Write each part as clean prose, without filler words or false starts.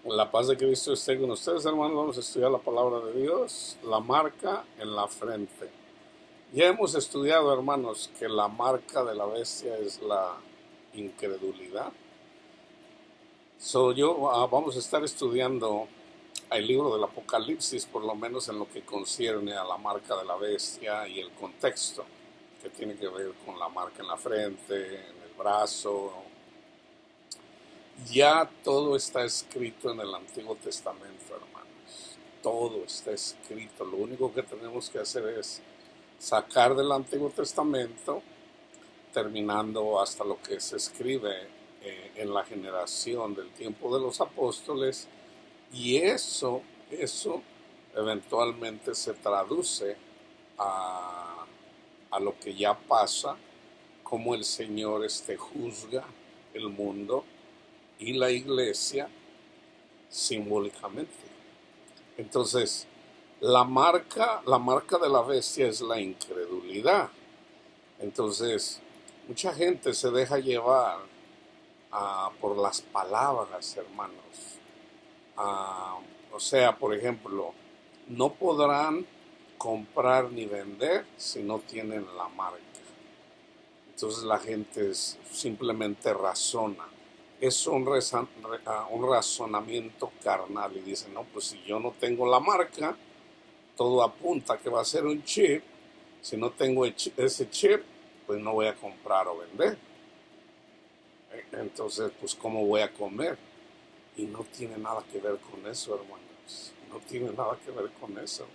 La paz de Cristo esté con ustedes, hermanos. Vamos a estudiar la palabra de Dios, la marca en la frente. Ya hemos estudiado, hermanos, que la marca de la bestia es la incredulidad. Vamos a estar estudiando el libro del Apocalipsis, por lo menos en lo que concierne a la marca de la bestia y el contexto que tiene que ver con la marca en la frente, en el brazo. Ya todo está escrito en el Antiguo Testamento, hermanos. Todo está escrito. Lo único que tenemos que hacer es sacar del Antiguo Testamento, terminando hasta lo que se escribe en la generación del tiempo de los apóstoles, y eso eventualmente se traduce a, a lo que ya pasa, como el Señor juzga el mundo y la iglesia simbólicamente. Entonces, la marca de la bestia es la incredulidad. Entonces, mucha gente se deja llevar por las palabras, hermanos. Ah, o sea, por ejemplo, no podrán comprar ni vender si no tienen la marca. Entonces la gente simplemente razona. Es un razonamiento carnal y dice, no, pues si yo no tengo la marca, todo apunta que va a ser un chip. Si no tengo ese chip, pues no voy a comprar o vender. Entonces, pues ¿cómo voy a comer? Y no tiene nada que ver con eso, hermanos. No tiene nada que ver con eso.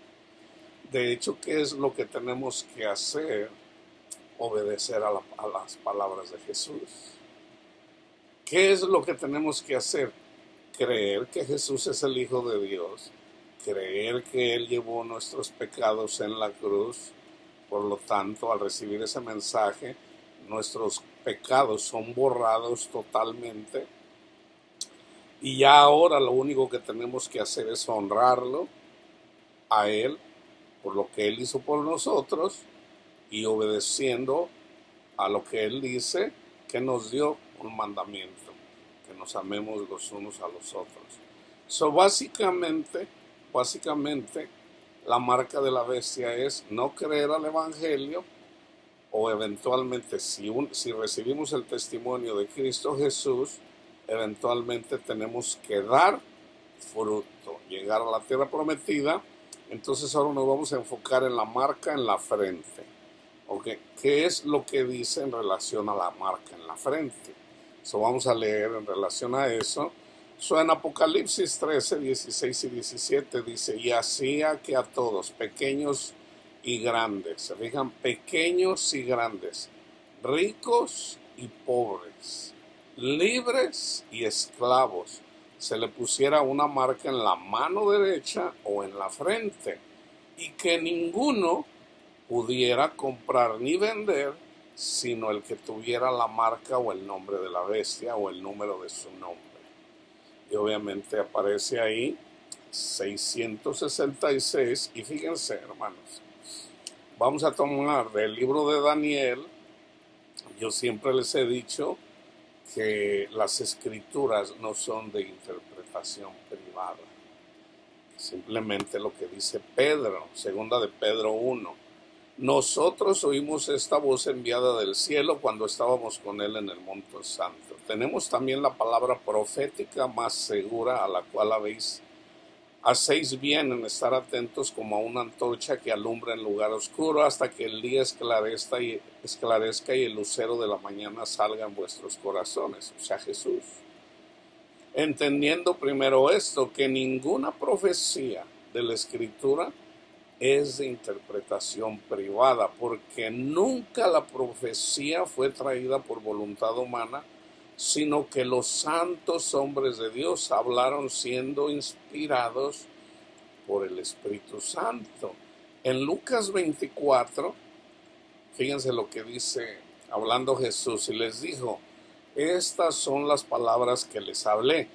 De hecho, ¿qué es lo que tenemos que hacer? Obedecer a las palabras de Jesús. ¿Qué es lo que tenemos que hacer? Creer que Jesús es el Hijo de Dios, creer que Él llevó nuestros pecados en la cruz. Por lo tanto, al recibir ese mensaje, nuestros pecados son borrados totalmente, y ya ahora lo único que tenemos que hacer es honrarlo a Él por lo que Él hizo por nosotros, y obedeciendo a lo que Él dice, que nos dio un mandamiento, que nos amemos los unos a los otros. Básicamente, la marca de la bestia es no creer al Evangelio, o eventualmente, si recibimos el testimonio de Cristo Jesús, eventualmente tenemos que dar fruto, llegar a la tierra prometida. Entonces ahora nos vamos a enfocar en la marca en la frente. Okay. ¿Qué es lo que dice en relación a la marca en la frente? Vamos a leer en relación a eso. En Apocalipsis 13, 16 y 17 dice, y hacía que a todos, pequeños y grandes, se fijan, pequeños y grandes, ricos y pobres, libres y esclavos, se le pusiera una marca en la mano derecha o en la frente, y que ninguno pudiera comprar ni vender, sino el que tuviera la marca o el nombre de la bestia o el número de su nombre. Y obviamente aparece ahí 666. Y fíjense, hermanos, vamos a tomar del libro de Daniel. Yo siempre les he dicho que las escrituras no son de interpretación privada. Simplemente lo que dice Pedro, segunda de Pedro 1. Nosotros oímos esta voz enviada del cielo cuando estábamos con él en el Monte Santo. Tenemos también la palabra profética más segura, a la cual hacéis bien en estar atentos como a una antorcha que alumbra en lugar oscuro hasta que el día esclarezca y el lucero de la mañana salga en vuestros corazones, o sea, Jesús. Entendiendo primero esto, que ninguna profecía de la Escritura es de interpretación privada, porque nunca la profecía fue traída por voluntad humana, sino que los santos hombres de Dios hablaron siendo inspirados por el Espíritu Santo. En Lucas 24, fíjense lo que dice, hablando Jesús, y les dijo, estas son las palabras que les hablé,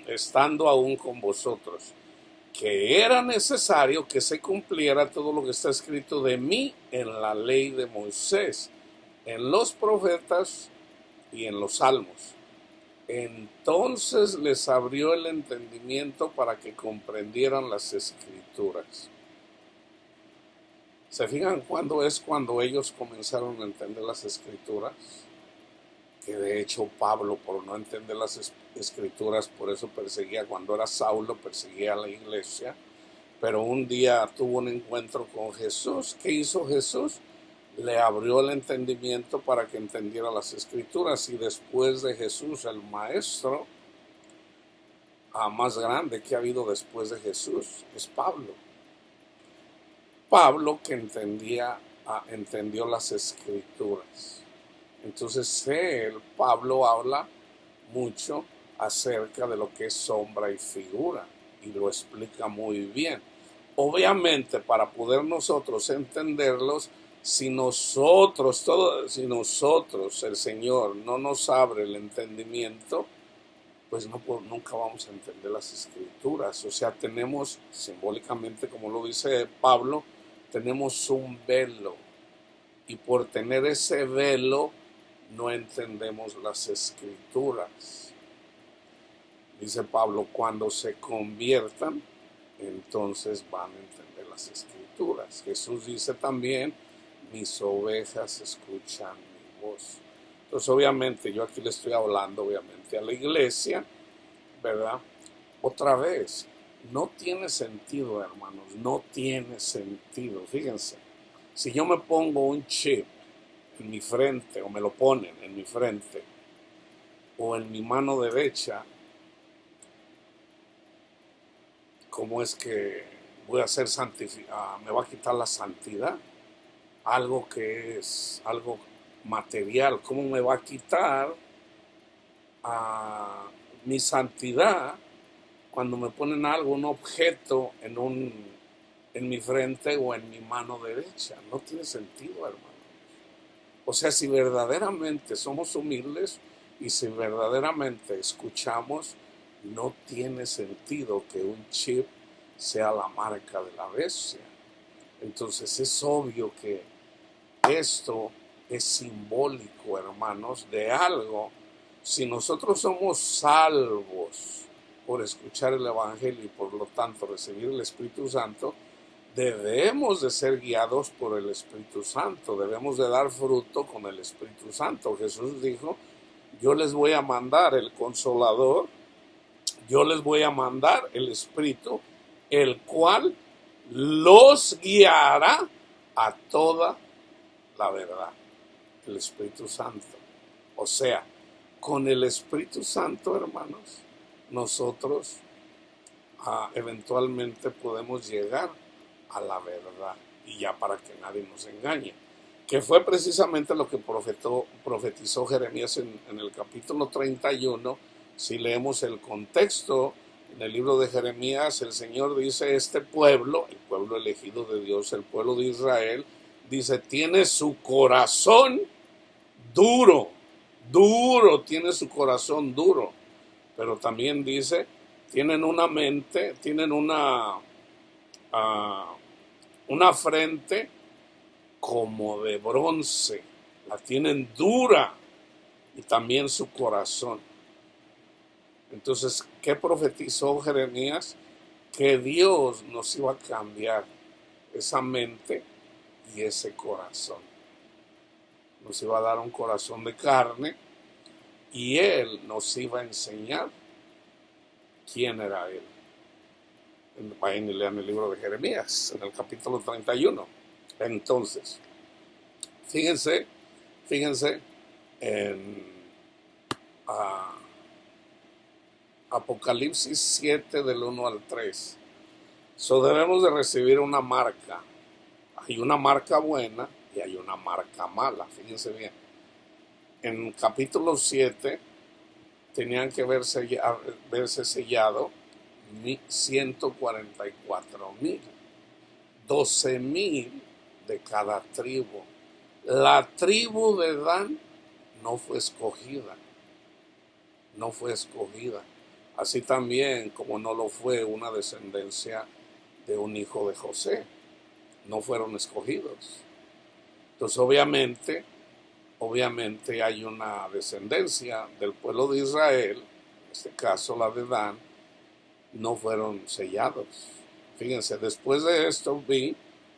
estando aún con vosotros, que era necesario que se cumpliera todo lo que está escrito de mí en la ley de Moisés, en los profetas y en los salmos. Entonces les abrió el entendimiento para que comprendieran las escrituras. ¿Se fijan cuándo es cuando ellos comenzaron a entender las escrituras? Que de hecho Pablo, por no entender las escrituras, por eso perseguía, cuando era Saulo, perseguía a la iglesia, pero un día tuvo un encuentro con Jesús. ¿Qué hizo Jesús? Le abrió el entendimiento para que entendiera las escrituras, y después de Jesús, el maestro más grande que ha habido después de Jesús es Pablo. Pablo que entendió las escrituras. Entonces Pablo habla mucho acerca de lo que es sombra y figura, y lo explica muy bien. Obviamente, para poder nosotros entenderlos, si nosotros, el Señor no nos abre el entendimiento, pues nunca vamos a entender las escrituras. O sea, tenemos simbólicamente, como lo dice Pablo, tenemos un velo, y por tener ese velo no entendemos las escrituras. Dice Pablo, cuando se conviertan, entonces van a entender las escrituras. Jesús dice también, mis ovejas escuchan mi voz. Entonces obviamente yo aquí le estoy hablando obviamente a la iglesia, ¿verdad? Otra vez, no tiene sentido, hermanos, no tiene sentido. Fíjense, si yo me pongo un chip en mi frente, o me lo ponen en mi frente o en mi mano derecha, ¿cómo es que voy a ser santificado? ¿Me va a quitar la santidad? Algo que es algo material, ¿cómo me va a quitar mi santidad cuando me ponen algo, un objeto en mi frente o en mi mano derecha? No tiene sentido, hermano. O sea, si verdaderamente somos humildes y si verdaderamente escuchamos, no tiene sentido que un chip sea la marca de la bestia. Entonces es obvio que esto es simbólico, hermanos, de algo. Si nosotros somos salvos por escuchar el Evangelio y por lo tanto recibir el Espíritu Santo, debemos de ser guiados por el Espíritu Santo, debemos de dar fruto con el Espíritu Santo. Jesús dijo, yo les voy a mandar el Consolador, yo les voy a mandar el Espíritu, el cual los guiará a toda la verdad, el Espíritu Santo. O sea, con el Espíritu Santo, hermanos, nosotros eventualmente podemos llegar a la verdad, y ya para que nadie nos engañe, que fue precisamente lo que profetizó Jeremías en el capítulo 31. Si leemos el contexto en el libro de Jeremías, el Señor dice, este pueblo, el pueblo elegido de Dios, el pueblo de Israel, dice, tiene su corazón duro, tiene su corazón duro, pero también dice, tienen una mente, tienen una frente como de bronce, la tienen dura, y también su corazón. Entonces, ¿qué profetizó Jeremías? Que Dios nos iba a cambiar esa mente y ese corazón. Nos iba a dar un corazón de carne, y Él nos iba a enseñar quién era Él. Vayan y lean el libro de Jeremías, en el capítulo 31. Entonces, fíjense en Apocalipsis 7 del 1 al 3. Debemos de recibir una marca. Hay una marca buena y hay una marca mala. Fíjense bien. En capítulo 7 tenían que verse sellado 144,000, 12,000 de cada tribu. La tribu de Dan no fue escogida. Así también como no lo fue una descendencia de un hijo de José. No fueron escogidos. Entonces obviamente obviamente hay una descendencia del pueblo de Israel, en este caso la de Dan, no fueron sellados. Fíjense, después de esto vi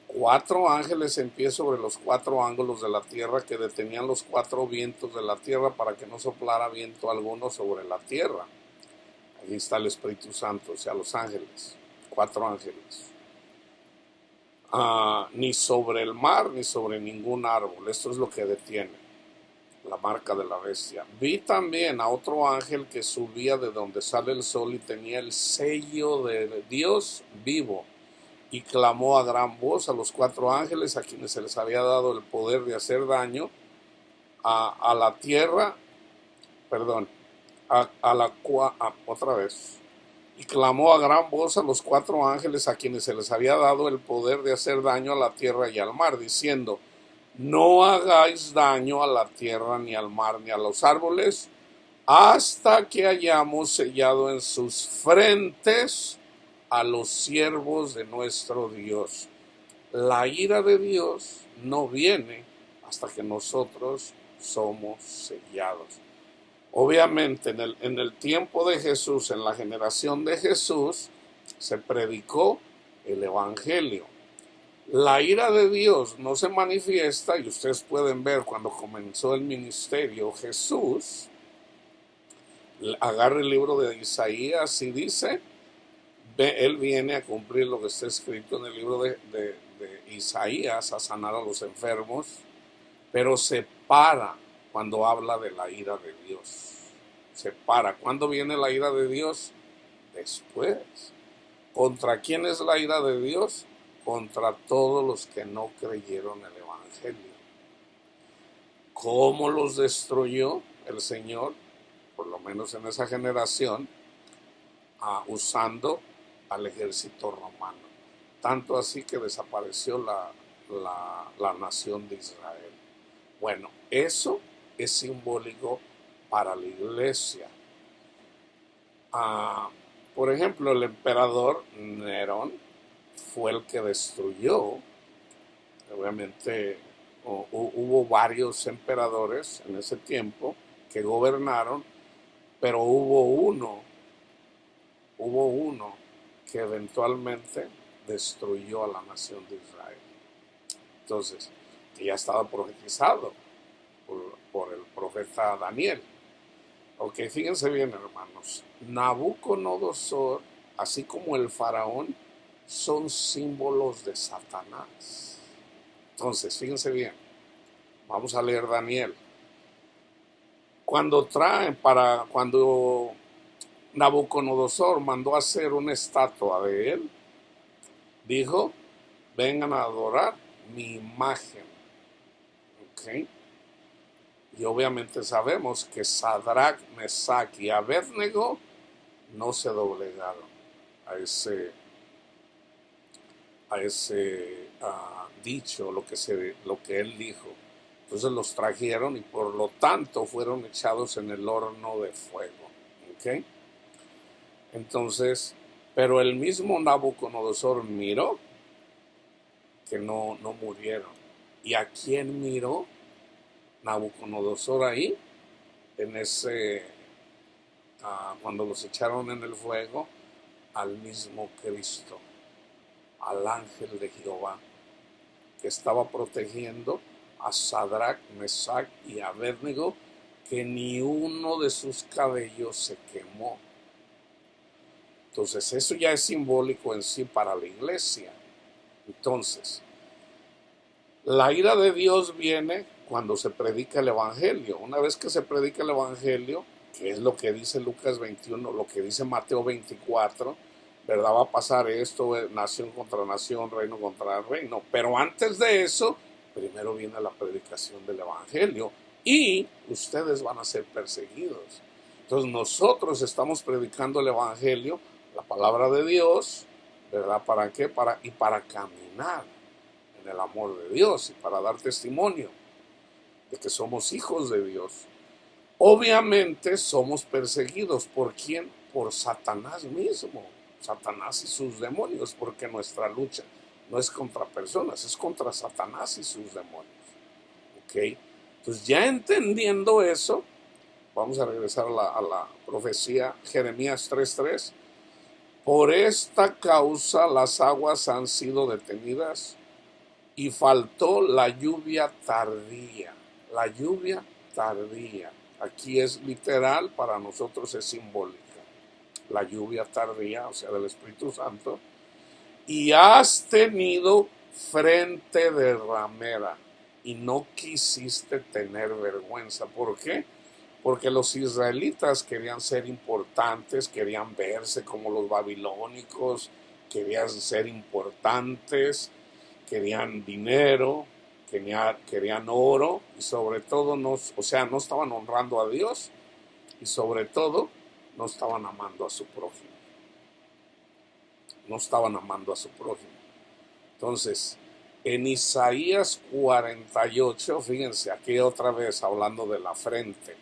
4 ángeles en pie sobre los 4 ángulos de la tierra que detenían los 4 vientos de la tierra para que no soplara viento alguno sobre la tierra. Ahí está el Espíritu Santo, o sea, los ángeles, 4 ángeles. Ni sobre el mar, ni sobre ningún árbol. Esto es lo que detiene la marca de la bestia. Vi también a otro ángel que subía de donde sale el sol y tenía el sello de Dios vivo, y clamó a gran voz a los 4 ángeles a quienes se les había dado el poder de hacer daño a la tierra, perdón, otra vez. Y clamó a gran voz a los 4 ángeles a quienes se les había dado el poder de hacer daño a la tierra y al mar, diciendo: no hagáis daño a la tierra, ni al mar, ni a los árboles, hasta que hayamos sellado en sus frentes a los siervos de nuestro Dios. La ira de Dios no viene hasta que nosotros somos sellados. Obviamente en el tiempo de Jesús, en la generación de Jesús, se predicó el Evangelio. La ira de Dios no se manifiesta, y ustedes pueden ver cuando comenzó el ministerio Jesús, agarra el libro de Isaías y dice, él viene a cumplir lo que está escrito en el libro de Isaías, a sanar a los enfermos, pero se para cuando habla de la ira de Dios. Se para. ¿Cuándo viene la ira de Dios? Después. ¿Contra quién es la ira de Dios? Contra todos los que no creyeron el Evangelio. ¿Cómo los destruyó el Señor? Por lo menos en esa generación, usando al ejército romano. Tanto así que desapareció la nación de Israel. Bueno, eso es simbólico para la iglesia. Por ejemplo, el emperador Nerón fue el que destruyó. Obviamente hubo varios emperadores en ese tiempo que gobernaron, pero hubo uno que eventualmente destruyó a la nación de Israel. Entonces, que ya estaba profetizado por el profeta Daniel. Ok, fíjense bien, hermanos. Nabucodonosor, así como el faraón, son símbolos de Satanás. Entonces, fíjense bien. Vamos a leer Daniel. Cuando Nabucodonosor mandó hacer una estatua de él, dijo: vengan a adorar mi imagen. ¿Ok? Y obviamente sabemos que Sadrach, Mesach y Abednego no se doblegaron a ese dicho, lo que él dijo. Entonces los trajeron y por lo tanto fueron echados en el horno de fuego. ¿Ok? Entonces, pero el mismo Nabucodonosor miró que no murieron. ¿Y a quién miró Nabucodonosor ahí? Cuando los echaron en el fuego, al mismo Cristo, al ángel de Jehová, que estaba protegiendo a Sadrach, Mesach y Abednego, que ni uno de sus cabellos se quemó. Entonces, eso ya es simbólico en sí para la iglesia. Entonces, la ira de Dios viene cuando se predica el Evangelio. Una vez que se predica el Evangelio, que es lo que dice Lucas 21, lo que dice Mateo 24, ¿verdad? Va a pasar esto, nación contra nación, reino contra reino. Pero antes de eso, primero viene la predicación del Evangelio y ustedes van a ser perseguidos. Entonces nosotros estamos predicando el Evangelio, la palabra de Dios, ¿verdad? ¿Para qué? Para caminar en el amor de Dios y para dar testimonio de que somos hijos de Dios. Obviamente somos perseguidos. ¿Por quién? Por Satanás mismo. Satanás y sus demonios, porque nuestra lucha no es contra personas, es contra Satanás y sus demonios. ¿Ok? Entonces, ya entendiendo eso, vamos a regresar a la profecía Jeremías 3:3. Por esta causa las aguas han sido detenidas y faltó la lluvia tardía. La lluvia tardía. Aquí es literal, para nosotros es simbólica. La lluvia tardía, o sea, del Espíritu Santo. Y has tenido frente de ramera y no quisiste tener vergüenza. ¿Por qué? Porque los israelitas querían ser importantes, querían verse como los babilónicos, querían ser importantes, querían dinero, querían oro y sobre todo no estaban honrando a Dios y sobre todo no estaban amando a su prójimo. No estaban amando a su prójimo. Entonces, en Isaías 48, fíjense, aquí otra vez hablando de la frente.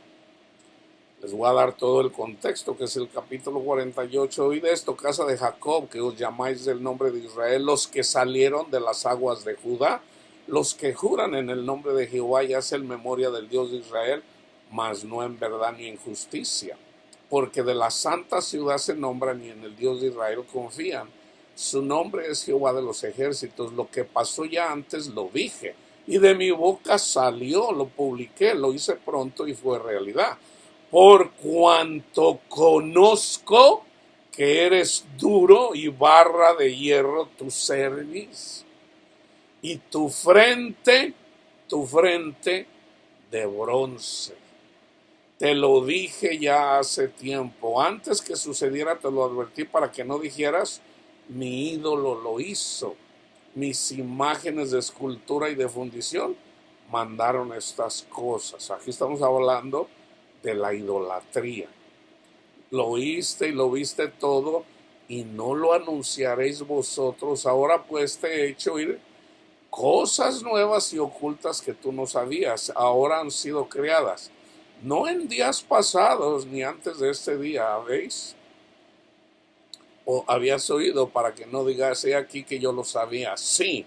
Les voy a dar todo el contexto, que es el capítulo 48. Oíd esto, casa de Jacob, que os llamáis del nombre de Israel, los que salieron de las aguas de Judá, los que juran en el nombre de Jehová y hacen memoria del Dios de Israel, mas no en verdad ni en justicia. Porque de la santa ciudad se nombran y en el Dios de Israel confían. Su nombre es Jehová de los ejércitos. Lo que pasó ya antes lo dije, y de mi boca salió, lo publiqué, lo hice pronto y fue realidad. Por cuanto conozco que eres duro y barra de hierro tu cerviz, y tu frente de bronce. Te lo dije ya hace tiempo, antes que sucediera te lo advertí para que no dijeras, mi ídolo lo hizo, mis imágenes de escultura y de fundición mandaron estas cosas. Aquí estamos hablando de la idolatría. Lo oíste y lo viste todo y no lo anunciaréis vosotros. Ahora pues te he hecho oír cosas nuevas y ocultas que tú no sabías. Ahora han sido creadas. No en días pasados ni antes de este día, ¿veis? O habías oído, para que no digas he aquí que yo lo sabía. Sí,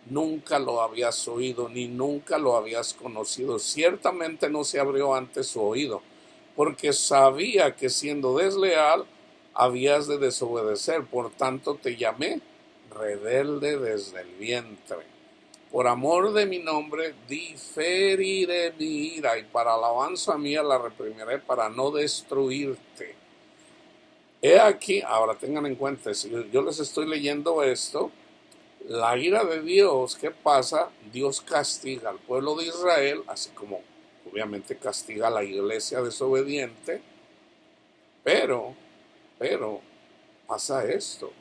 nunca lo habías oído ni nunca lo habías conocido. Ciertamente no se abrió antes su oído, porque sabía que siendo desleal habías de desobedecer. Por tanto te llamé rebelde desde el vientre. Por amor de mi nombre diferiré mi ira y para alabanza mía la reprimiré para no destruirte. He aquí, ahora tengan en cuenta, si yo les estoy leyendo esto, la ira de Dios, ¿qué pasa? Dios castiga al pueblo de Israel, así como obviamente castiga a la iglesia desobediente, pero pasa esto.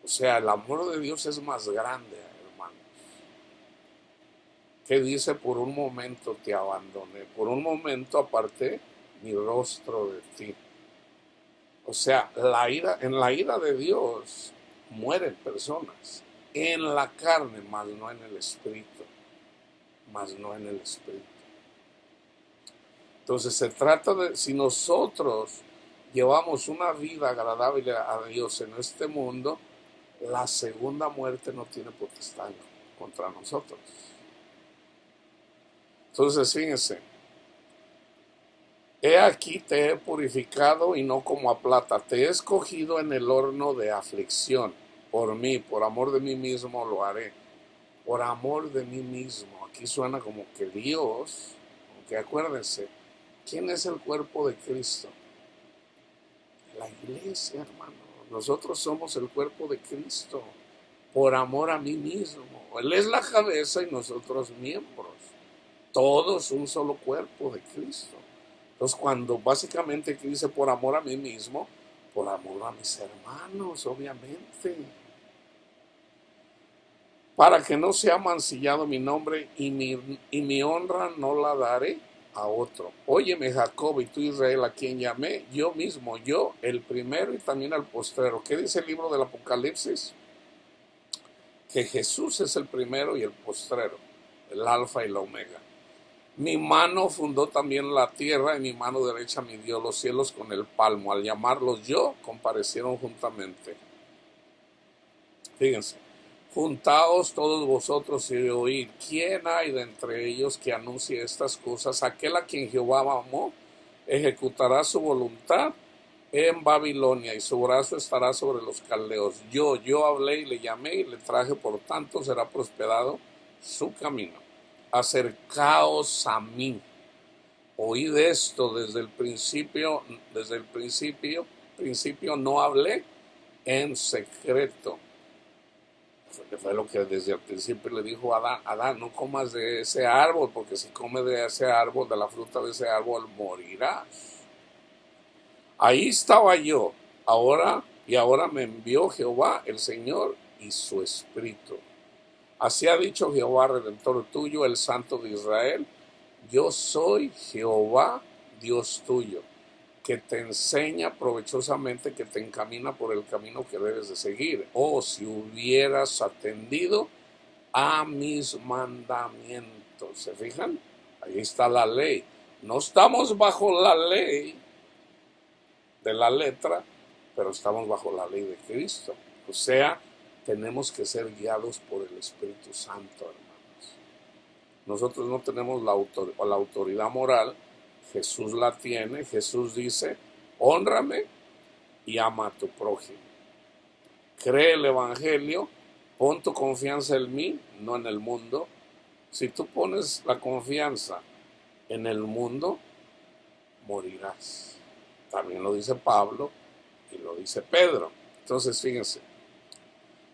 O sea, el amor de Dios es más grande, hermanos. Que dice, por un momento te abandoné, por un momento aparté mi rostro de ti. O sea, en la ira de Dios mueren personas, en la carne, mas no en el espíritu, mas no en el espíritu. Entonces se trata de, si nosotros llevamos una vida agradable a Dios en este mundo, la segunda muerte no tiene potestad contra nosotros. Entonces fíjense, he aquí te he purificado y no como a plata, te he escogido en el horno de aflicción. Por mí, por amor de mí mismo lo haré. Por amor de mí mismo. Aquí suena como que Dios, aunque acuérdense, ¿quién es el cuerpo de Cristo? La iglesia, hermano. Nosotros somos el cuerpo de Cristo. Por amor a mí mismo. Él es la cabeza y nosotros miembros. Todos un solo cuerpo de Cristo. Entonces, cuando básicamente dice por amor a mí mismo, por amor a mis hermanos, obviamente. Para que no sea mancillado mi nombre y mi honra no la daré a otro. Óyeme, Jacob, y tú, Israel, a quien llamé yo mismo, yo, el primero y también el postrero. ¿Qué dice el libro del Apocalipsis? Que Jesús es el primero y el postrero, el alfa y la omega. Mi mano fundó también la tierra y mi mano derecha midió los cielos con el palmo. Al llamarlos yo, comparecieron juntamente. Fíjense, Juntaos todos vosotros y oíd, ¿quién hay de entre ellos que anuncie estas cosas? Aquel a quien Jehová amó ejecutará su voluntad en Babilonia, y su brazo estará sobre los caldeos. Yo hablé y le llamé y le traje, por tanto será prosperado su camino. Acercaos a mí. Oíd esto desde el principio no hablé en secreto. Fue lo que desde el principio le dijo a Adán: Adán, no comas de ese árbol, porque si comes de ese árbol, de la fruta de ese árbol, morirás. Ahí estaba yo, ahora me envió Jehová el Señor y su Espíritu. Así ha dicho Jehová, Redentor tuyo, el Santo de Israel: yo soy Jehová, Dios tuyo, que te enseña provechosamente, que te encamina por el camino que debes de seguir. Oh, si hubieras atendido a mis mandamientos. ¿Se fijan? Ahí está la ley. No estamos bajo la ley de la letra, pero estamos bajo la ley de Cristo. O sea, tenemos que ser guiados por el Espíritu Santo, hermanos. Nosotros no tenemos la autoridad moral, Jesús la tiene. Jesús dice: hónrame y ama a tu prójimo. Cree el Evangelio, pon tu confianza en mí, no en el mundo. Si tú pones la confianza en el mundo, morirás. También lo dice Pablo y lo dice Pedro. Entonces, fíjense,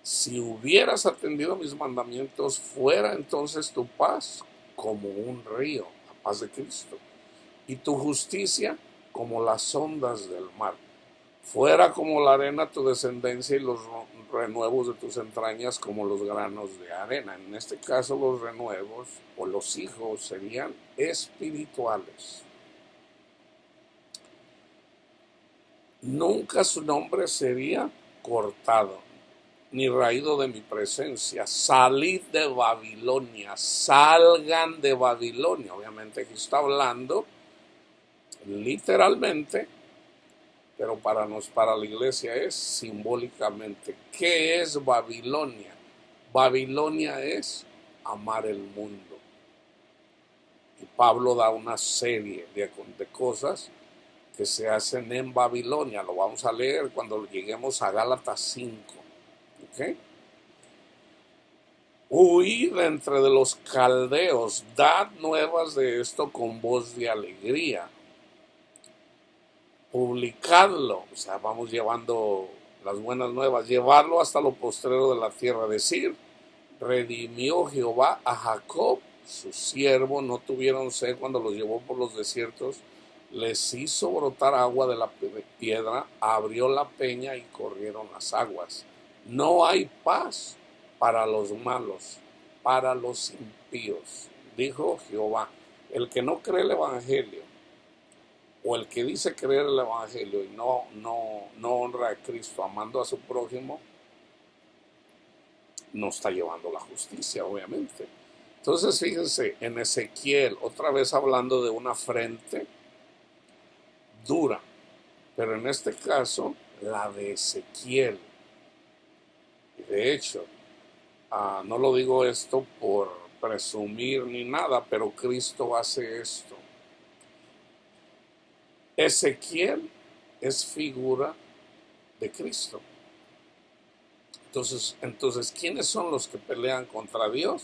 si hubieras atendido mis mandamientos, fuera entonces tu paz como un río, la paz de Cristo, y tu justicia como las ondas del mar. Fuera como la arena tu descendencia, y los renuevos de tus entrañas como los granos de arena. En este caso, los renuevos o los hijos serían espirituales. Nunca su nombre sería cortado, ni raído de mi presencia. Salid de Babilonia, salgan de Babilonia. Obviamente aquí está hablando literalmente, pero para la iglesia es simbólicamente. ¿Qué es Babilonia? Babilonia es amar el mundo. Y Pablo da una serie de cosas que se hacen en Babilonia. Lo vamos a leer cuando lleguemos a Gálatas 5. ¿Ok? Huid entre de los caldeos, dad nuevas de esto con voz de alegría. Publicadlo, o sea, vamos llevando las buenas nuevas, llevarlo hasta lo postrero de la tierra. Decir: redimió Jehová a Jacob, su siervo. No tuvieron sed cuando los llevó por los desiertos. Les hizo brotar agua de la piedra, abrió la peña y corrieron las aguas. No hay paz para los malos, para los impíos, dijo Jehová. El que no cree el Evangelio, o el que dice creer el Evangelio y no honra a Cristo amando a su prójimo, no está llevando la justicia, obviamente. Entonces, fíjense, en Ezequiel, otra vez hablando de una frente dura, pero en este caso la de Ezequiel. Y de hecho, no lo digo esto por presumir ni nada, pero Cristo hace esto. Ezequiel es figura de Cristo. Entonces, ¿quiénes son los que pelean contra Dios?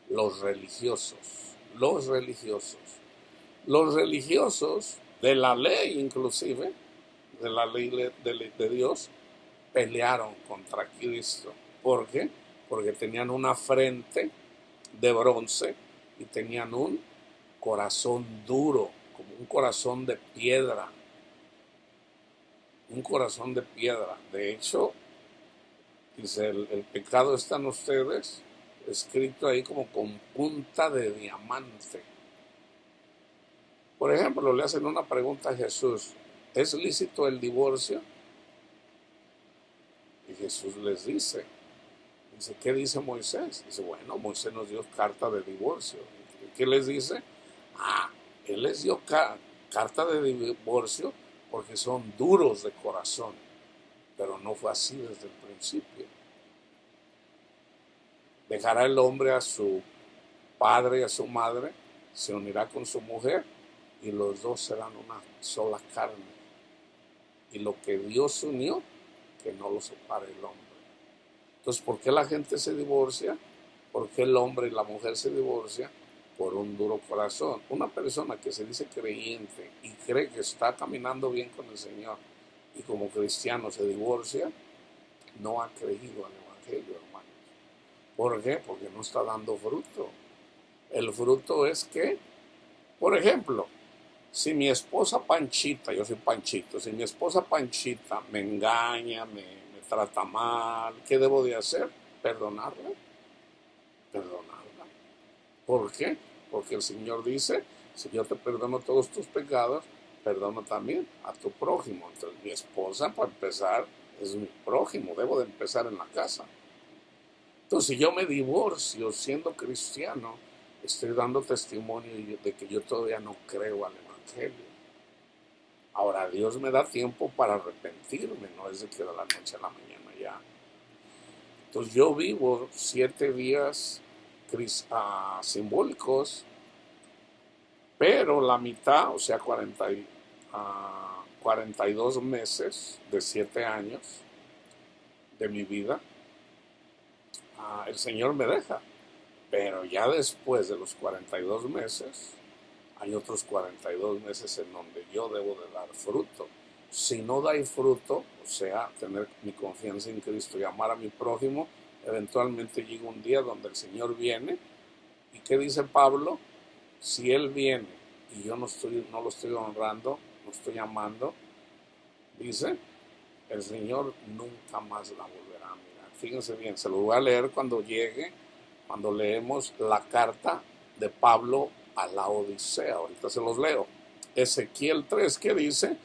Los religiosos. Los religiosos. Los religiosos de la ley, inclusive, de la ley de Dios, pelearon contra Cristo. ¿Por qué? Porque tenían una frente de bronce y tenían un corazón duro, como un corazón de piedra. Un corazón de piedra. De hecho, dice, el pecado está en ustedes, escrito ahí como con punta de diamante. Por ejemplo, le hacen una pregunta a Jesús: ¿es lícito el divorcio? Y Jesús les dice, ¿qué dice Moisés? Dice, bueno, Moisés nos dio carta de divorcio. ¿Qué les dice? Él les dio carta de divorcio porque son duros de corazón. Pero no fue así desde el principio. Dejará el hombre a su padre y a su madre, se unirá con su mujer y los dos serán una sola carne. Y lo que Dios unió, que no lo separe el hombre. Entonces, ¿por qué la gente se divorcia? ¿Por qué el hombre y la mujer se divorcian? Por un duro corazón. Una persona que se dice creyente y cree que está caminando bien con el Señor y como cristiano se divorcia, no ha creído al Evangelio, hermanos. ¿Por qué? Porque no está dando fruto. El fruto es que, por ejemplo, si mi esposa Panchita, yo soy Panchito, si mi esposa Panchita me engaña, me trata mal, ¿qué debo de hacer? Perdonarla, perdonarla. ¿Por qué? Porque el Señor dice, si yo te perdono todos tus pecados, perdono también a tu prójimo. Entonces mi esposa, para empezar, es mi prójimo, debo de empezar en la casa. Entonces si yo me divorcio siendo cristiano, estoy dando testimonio de que yo todavía no creo al Evangelio. Ahora Dios me da tiempo para arrepentirme, no es de que de la noche a la mañana ya. Entonces yo vivo 7 días simbólicos, pero la mitad, o sea 42 meses de 7 años de mi vida, el Señor me deja. Pero ya después de los 42 meses, hay otros 42 meses en donde yo debo de dar fruto. Si no doy fruto, o sea, tener mi confianza en Cristo y amar a mi prójimo, eventualmente llega un día donde el Señor viene. ¿Y qué dice Pablo? Si Él viene y yo no lo estoy honrando, no estoy amando, dice, el Señor nunca más la volverá a mirar. Fíjense bien, se lo voy a leer cuando llegue, cuando leemos la carta de Pablo a la Odisea. Ahorita se los leo. Ezequiel 3, ¿qué dice?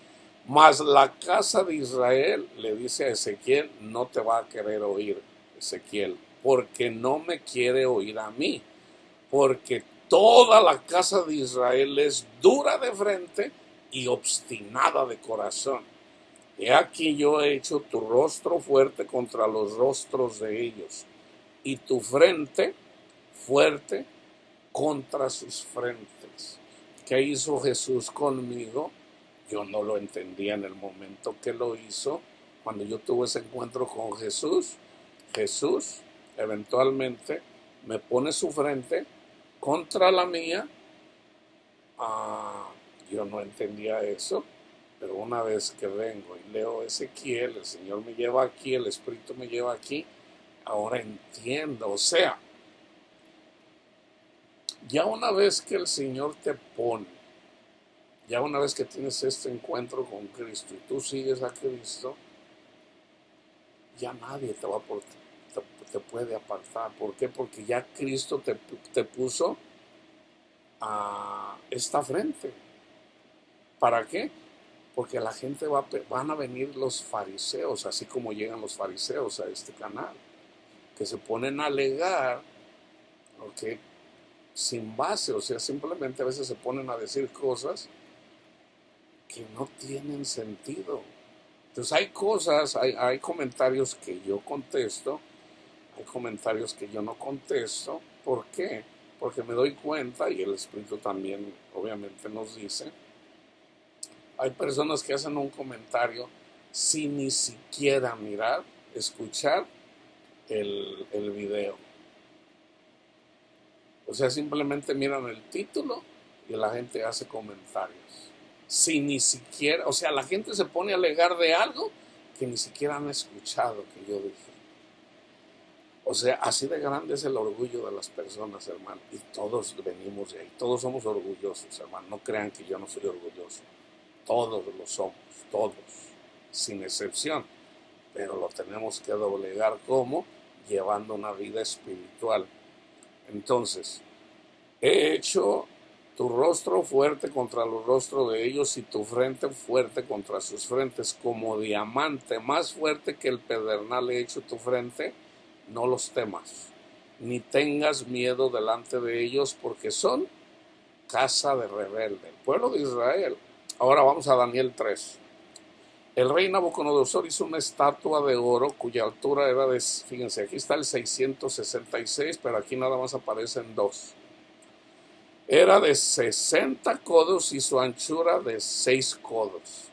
Mas la casa de Israel le dice a Ezequiel, no te va a querer oír, Ezequiel, porque no me quiere oír a mí, porque toda la casa de Israel es dura de frente y obstinada de corazón. He aquí yo he hecho tu rostro fuerte contra los rostros de ellos, y tu frente fuerte contra sus frentes. ¿Qué hizo Jesús conmigo? Yo no lo entendía en el momento que lo hizo. Cuando yo tuve ese encuentro con Jesús, Jesús eventualmente me pone su frente contra la mía. Yo no entendía eso, pero una vez que vengo y leo Ezequiel, el Señor me lleva aquí, el Espíritu me lleva aquí, ahora entiendo. O sea, ya una vez que el Señor te pone, ya una vez que tienes este encuentro con Cristo y tú sigues a Cristo, ya nadie te puede apartar. ¿Por qué? Porque ya Cristo te puso a esta frente. ¿Para qué? Porque la gente van a venir los fariseos, así como llegan los fariseos a este canal, que se ponen a alegar, ¿ok?, sin base, o sea, simplemente a veces se ponen a decir cosas que no tienen sentido. Entonces hay comentarios que yo contesto, hay comentarios que yo no contesto. ¿Por qué? Porque me doy cuenta, y el Espíritu también obviamente nos dice, hay personas que hacen un comentario sin ni siquiera mirar, escuchar el video. O sea, simplemente miran el título y la gente hace comentarios. Sin ni siquiera, o sea, la gente se pone a alegar de algo que ni siquiera han escuchado que yo dije. O sea, así de grande es el orgullo de las personas, hermano. Y todos venimos de ahí, todos somos orgullosos, hermano. No crean que yo no soy orgulloso. Todos lo somos, todos, sin excepción. Pero lo tenemos que doblegar como llevando una vida espiritual. Entonces, he hecho tu rostro fuerte contra los rostros de ellos y tu frente fuerte contra sus frentes, como diamante, más fuerte que el pedernal he hecho tu frente. No los temas, ni tengas miedo delante de ellos, porque son casa de rebelde, el pueblo de Israel. Ahora vamos a Daniel 3. El rey Nabucodonosor hizo una estatua de oro cuya altura era de, fíjense, aquí está el 666, pero aquí nada más aparecen dos. Era de 60 codos y su anchura de 6 codos.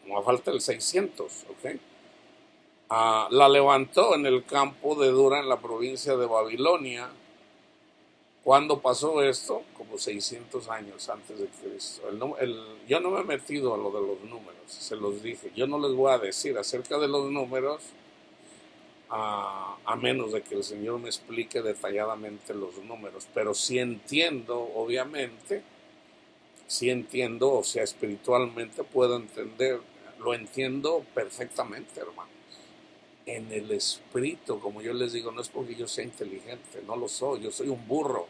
No falta el 600, ¿ok? La levantó en el campo de Dura, en la provincia de Babilonia. ¿Cuándo pasó esto? Como 600 años antes de Cristo. Yo no me he metido a lo de los números, se los dije. Yo no les voy a decir acerca de los números a menos de que el Señor me explique detalladamente los números. Pero sí entiendo, obviamente, sí entiendo, o sea, espiritualmente puedo entender, lo entiendo perfectamente, hermanos. En el espíritu, como yo les digo, no es porque yo sea inteligente, no lo soy, yo soy un burro.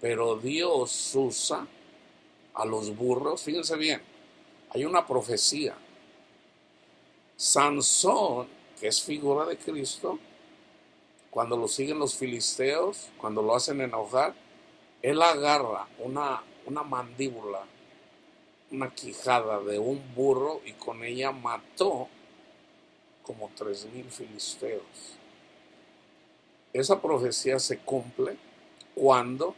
Pero Dios usa a los burros, fíjense bien, hay una profecía. Sansón, que es figura de Cristo, cuando lo siguen los filisteos, cuando lo hacen enojar, él agarra una mandíbula, una quijada de un burro y con ella mató como 3,000 filisteos. Esa profecía se cumple cuando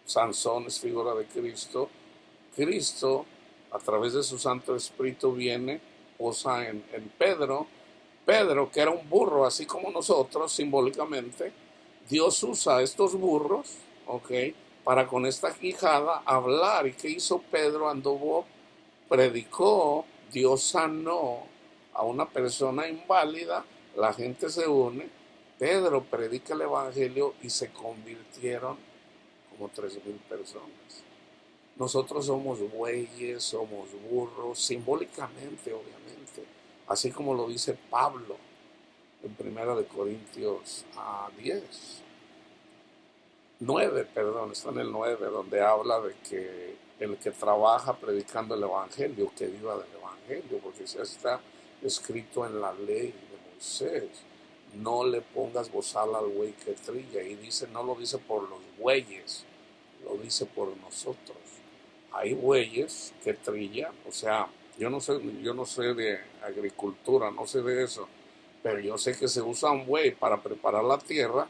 Sansón es figura de Cristo. Cristo, a través de su Santo Espíritu, viene, posa en Pedro. Pedro, que era un burro, así como nosotros, simbólicamente, Dios usa estos burros, ¿ok?, para con esta quijada hablar. ¿Y qué hizo Pedro? Anduvo, predicó, Dios sanó a una persona inválida, la gente se une, Pedro predica el evangelio y se convirtieron como 3,000 personas. Nosotros somos bueyes, somos burros, simbólicamente, obviamente, así como lo dice Pablo en 1 Corintios 9, está en el 9, donde habla de que el que trabaja predicando el evangelio, que viva del evangelio, porque ya está escrito en la ley de Moisés: no le pongas bozal al buey que trilla. Y dice, no lo dice por los bueyes, lo dice por nosotros. Hay bueyes que trillan, o sea, yo no sé de agricultura, no sé de eso, pero yo sé que se usa un buey para preparar la tierra,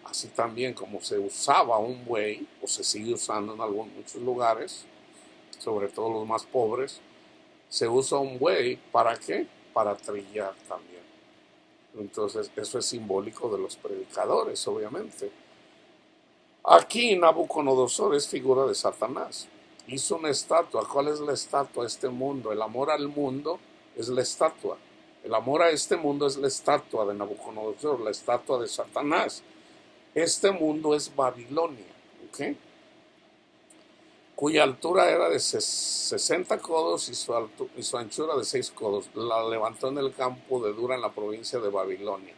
así también como se usaba un buey, o se sigue usando en muchos lugares, sobre todo los más pobres, se usa un buey, ¿para qué? Para trillar también. Entonces, eso es simbólico de los predicadores, obviamente. Aquí Nabucodonosor es figura de Satanás. Hizo una estatua. ¿Cuál es la estatua? Este mundo. El amor al mundo es la estatua. El amor a este mundo es la estatua de Nabucodonosor, la estatua de Satanás. Este mundo es Babilonia, ¿ok?, cuya altura era de 60 codos y su anchura de 6 codos. La levantó en el campo de Dura, en la provincia de Babilonia.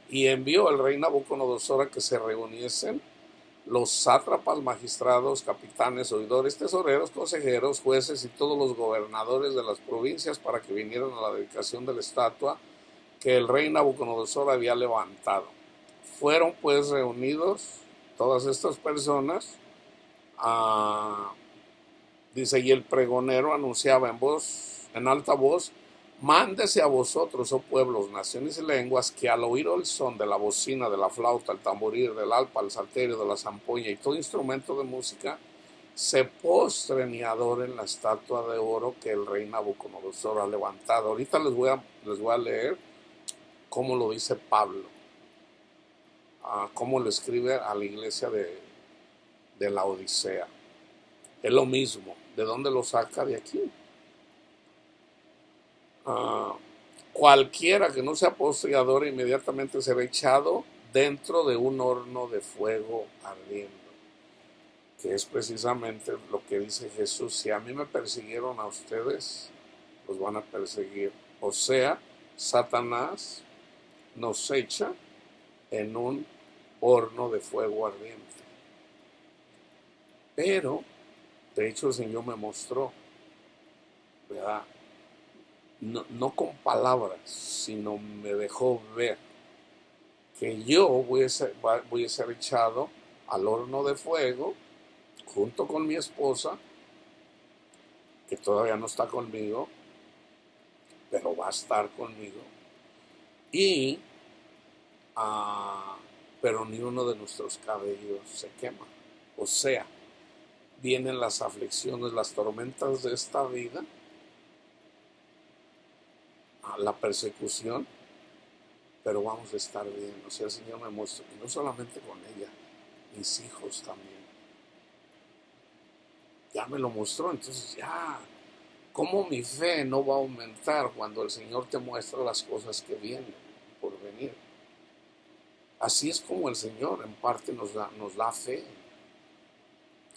Y envió el rey Nabucodonosor a que se reuniesen los sátrapas, magistrados, capitanes, oidores, tesoreros, consejeros, jueces y todos los gobernadores de las provincias para que vinieran a la dedicación de la estatua que el rey Nabucodonosor había levantado. Fueron pues reunidos todas estas personas. Dice, y el pregonero anunciaba en alta voz: mándese a vosotros, oh pueblos, naciones y lenguas, que al oír el son de la bocina, de la flauta, el tamboril, del arpa, el salterio, de la zampoña y todo instrumento de música, se postren y adoren la estatua de oro que el rey Nabucodonosor ha levantado. Ahorita les voy a leer cómo lo dice Pablo, cómo lo escribe a la iglesia de la Odisea. Es lo mismo. ¿De dónde lo saca? De aquí. Cualquiera que no sea postre y adore inmediatamente será echado dentro de un horno de fuego ardiendo. Que es precisamente lo que dice Jesús: si a mí me persiguieron, a ustedes los van a perseguir. O sea, Satanás nos echa en un horno de fuego ardiente. Pero, de hecho, el Señor me mostró, ¿verdad?, no con palabras, sino me dejó ver que yo voy a ser echado al horno de fuego junto con mi esposa, que todavía no está conmigo, pero va a estar conmigo, y pero ni uno de nuestros cabellos se quema. O sea, vienen las aflicciones, las tormentas de esta vida, la persecución, pero vamos a estar bien. O sea, el Señor me muestra, y no solamente con ella, mis hijos también. Ya me lo mostró, entonces ya, ¿cómo mi fe no va a aumentar cuando el Señor te muestra las cosas que vienen por venir? Así es como el Señor en parte nos da fe.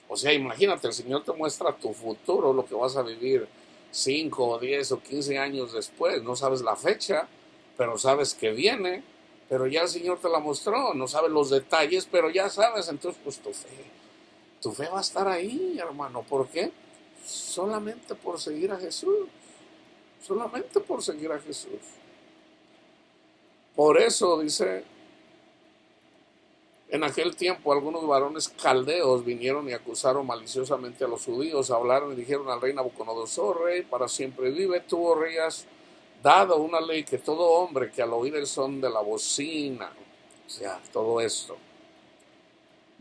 O sea, imagínate, el Señor te muestra tu futuro, lo que vas a vivir 5 o 10 o 15 años después. No sabes la fecha, pero sabes que viene. Pero ya el Señor te la mostró. No sabes los detalles, pero ya sabes. Entonces, pues tu fe va a estar ahí, hermano. ¿Por qué? Solamente por seguir a Jesús. Solamente por seguir a Jesús. Por eso dice, en aquel tiempo algunos varones caldeos vinieron y acusaron maliciosamente a los judíos, hablaron y dijeron al rey Nabucodonosor, rey para siempre vive, tú, oh rey, has dado una ley que todo hombre que al oír el son de la bocina, o sea, todo esto,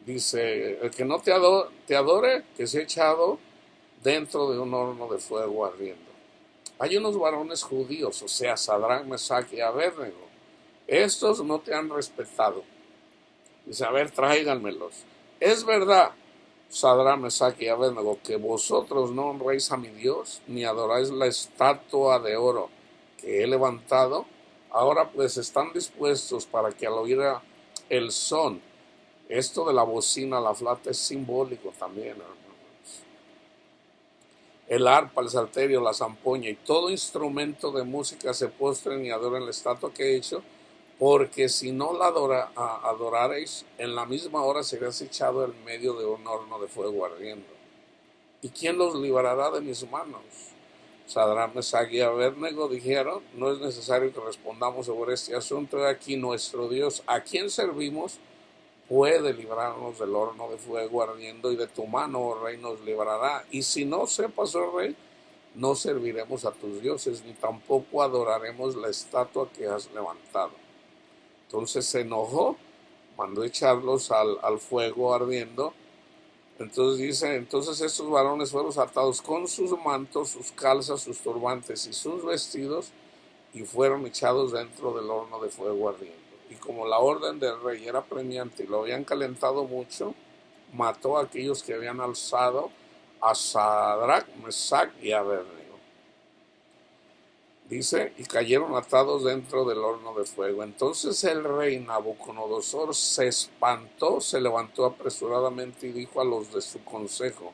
dice, el que no te adore, que sea echado dentro de un horno de fuego ardiendo. Hay unos varones judíos, o sea, Sadrach, Mesach y Abednego. Estos no te han respetado. Dice, a ver, tráiganmelos. Es verdad, Sadrach, Mesach y Abednego, que vosotros no honréis a mi Dios, ni adoráis la estatua de oro que he levantado. Ahora pues están dispuestos para que al oír el son, esto de la bocina, la flauta es simbólico también, hermanos. El arpa, el salterio, la zampoña y todo instrumento de música se postren y adoren la estatua que he hecho, porque si no la adoraréis, en la misma hora seréis echado en medio de un horno de fuego ardiendo. ¿Y quién los librará de mis manos? Sadrach, Mesach y Abednego dijeron, no es necesario que respondamos sobre este asunto. He aquí nuestro Dios, a quien servimos, puede librarnos del horno de fuego ardiendo, y de tu mano, oh rey, nos librará. Y si no sepas, oh rey, no serviremos a tus dioses, ni tampoco adoraremos la estatua que has levantado. Entonces se enojó, mandó echarlos al fuego ardiendo. Entonces dice, entonces estos varones fueron atados con sus mantos, sus calzas, sus turbantes y sus vestidos, y fueron echados dentro del horno de fuego ardiendo. Y como la orden del rey era premiante y lo habían calentado mucho, mató a aquellos que habían alzado a Sadrach, Mesach y Abednego. Dice, y cayeron atados dentro del horno de fuego. Entonces el rey Nabucodonosor se espantó, se levantó apresuradamente y dijo a los de su consejo,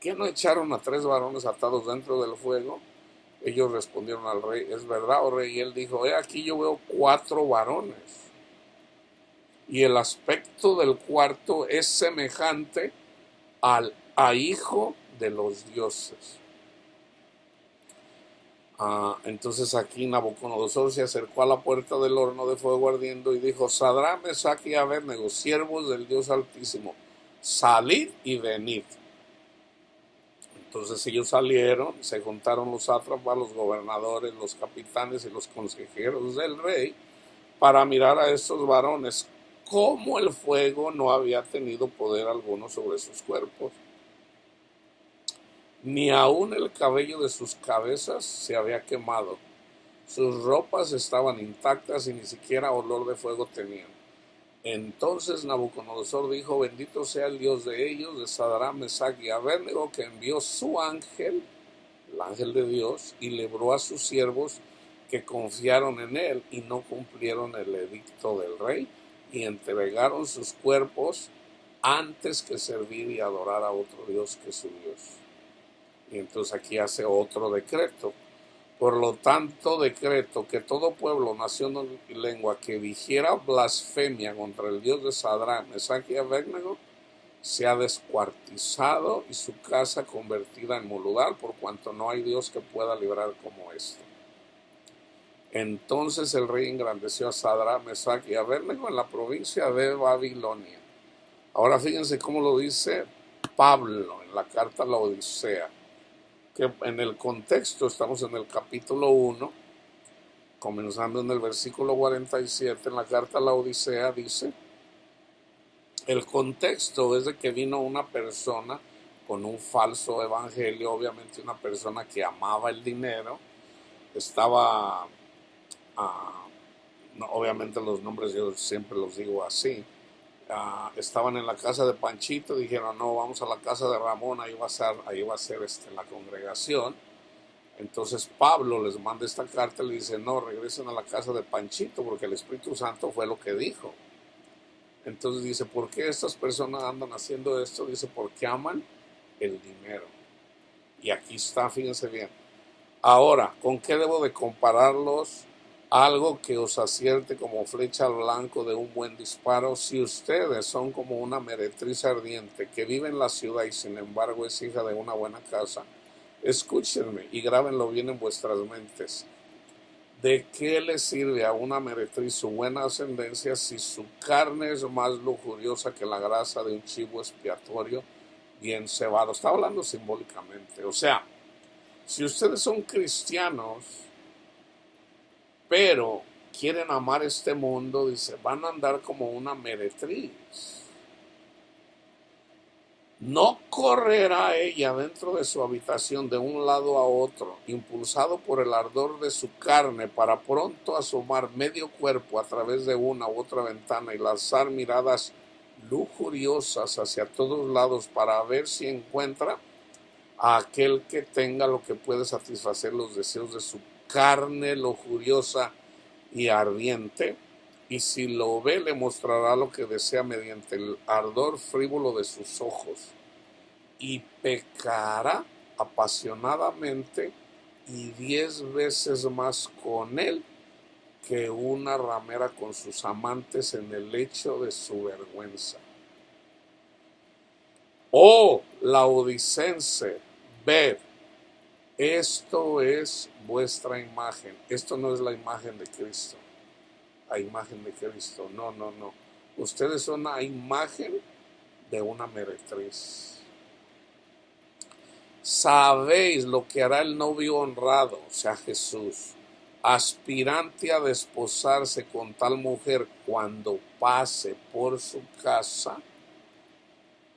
¿qué no echaron a 3 varones atados dentro del fuego? Ellos respondieron al rey, es verdad, oh rey. Y él dijo, aquí yo veo 4 varones. Y el aspecto del cuarto es semejante a hijo de los dioses. Entonces aquí Nabucodonosor se acercó a la puerta del horno de fuego ardiendo y dijo, Sadrach, Mesach y Abednego, siervos del Dios Altísimo, salid y venid. Entonces ellos salieron, se juntaron los sátrapas, los gobernadores, los capitanes y los consejeros del rey para mirar a estos varones, cómo el fuego no había tenido poder alguno sobre sus cuerpos, ni aun el cabello de sus cabezas se había quemado. Sus ropas estaban intactas y ni siquiera olor de fuego tenían. Entonces Nabucodonosor dijo, bendito sea el Dios de ellos, de Sadrach, Mesach y Abednego, que envió su ángel, el ángel de Dios, y libró a sus siervos que confiaron en él y no cumplieron el edicto del rey y entregaron sus cuerpos antes que servir y adorar a otro Dios que su Dios. Y entonces aquí hace otro decreto. Por lo tanto, decreto que todo pueblo, nación y lengua que dijera blasfemia contra el Dios de Sadrach, Mesach y Abednego sea descuartizado y su casa convertida en lugar, por cuanto no hay Dios que pueda librar como este. Entonces el rey engrandeció a Sadrach, Mesach y Abednego en la provincia de Babilonia. Ahora fíjense cómo lo dice Pablo en la carta a la Odisea, que en el contexto estamos en el capítulo 1, comenzando en el versículo 47, en la carta a la Odisea dice, el contexto es de que vino una persona con un falso evangelio, obviamente una persona que amaba el dinero, estaba, no, obviamente los nombres yo siempre los digo así, estaban en la casa de Panchito, dijeron no, vamos a la casa de Ramón, ahí va a ser la congregación. Entonces Pablo les manda esta carta y le dice, no, regresen a la casa de Panchito porque el Espíritu Santo fue lo que dijo. Entonces dice, ¿por qué estas personas andan haciendo esto? Dice, porque aman el dinero. Y aquí está, fíjense bien. Ahora, ¿con qué debo de compararlos? Algo que os acierte como flecha al blanco de un buen disparo. Si ustedes son como una meretriz ardiente que vive en la ciudad y sin embargo es hija de una buena casa, escúchenme y grábenlo bien en vuestras mentes. ¿De qué le sirve a una meretriz su buena ascendencia si su carne es más lujuriosa que la grasa de un chivo expiatorio bien cebado? Está hablando simbólicamente. O sea, si ustedes son cristianos, pero quieren amar este mundo, dice, van a andar como una meretriz. No correrá ella dentro de su habitación de un lado a otro, impulsado por el ardor de su carne, para pronto asomar medio cuerpo a través de una u otra ventana y lanzar miradas lujuriosas hacia todos lados para ver si encuentra a aquel que tenga lo que puede satisfacer los deseos de su carne lujuriosa y ardiente, y si lo ve le mostrará lo que desea mediante el ardor frívolo de sus ojos, y pecará apasionadamente y 10 veces más con él que una ramera con sus amantes en el lecho de su vergüenza. Oh, laodicense, ved, esto es vuestra imagen. Esto no es la imagen de Cristo. La imagen de Cristo. No, no, no. Ustedes son la imagen de una meretriz. Sabéis lo que hará el novio honrado, o sea Jesús, aspirante a desposarse con tal mujer cuando pase por su casa.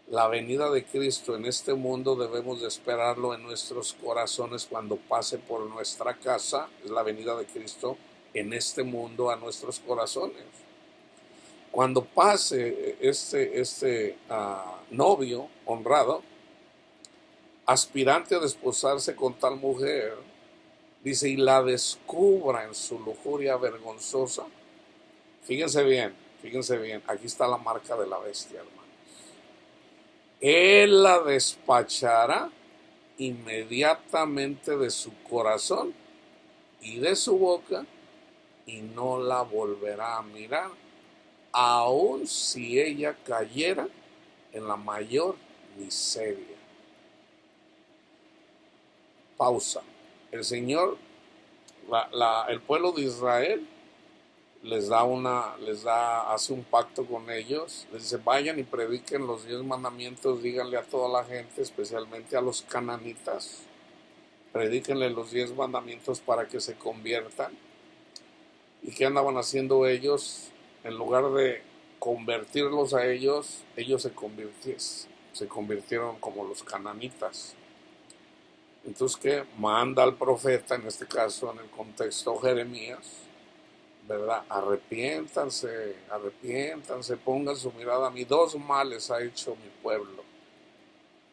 La venida de Cristo en este mundo debemos de esperarlo en nuestros corazones cuando pase por nuestra casa. Es la venida de Cristo en este mundo a nuestros corazones. Cuando pase este novio honrado, aspirante a desposarse con tal mujer, dice, y la descubra en su lujuria vergonzosa. Fíjense bien, aquí está la marca de la bestia, hermano. Él la despachará inmediatamente de su corazón y de su boca y no la volverá a mirar, aun si ella cayera en la mayor miseria. Pausa. El Señor, el pueblo de Israel hace un pacto con ellos, les dice, vayan y prediquen los 10 mandamientos, díganle a toda la gente, especialmente a los cananitas, predíquenle los 10 mandamientos para que se conviertan. ¿Y qué andaban haciendo ellos? En lugar de convertirlos a ellos se convirtieron como los cananitas. Entonces, ¿qué? Manda al profeta, en este caso, en el contexto Jeremías, ¿verdad? Arrepiéntanse, pongan su mirada a mí. 2 males ha hecho mi pueblo.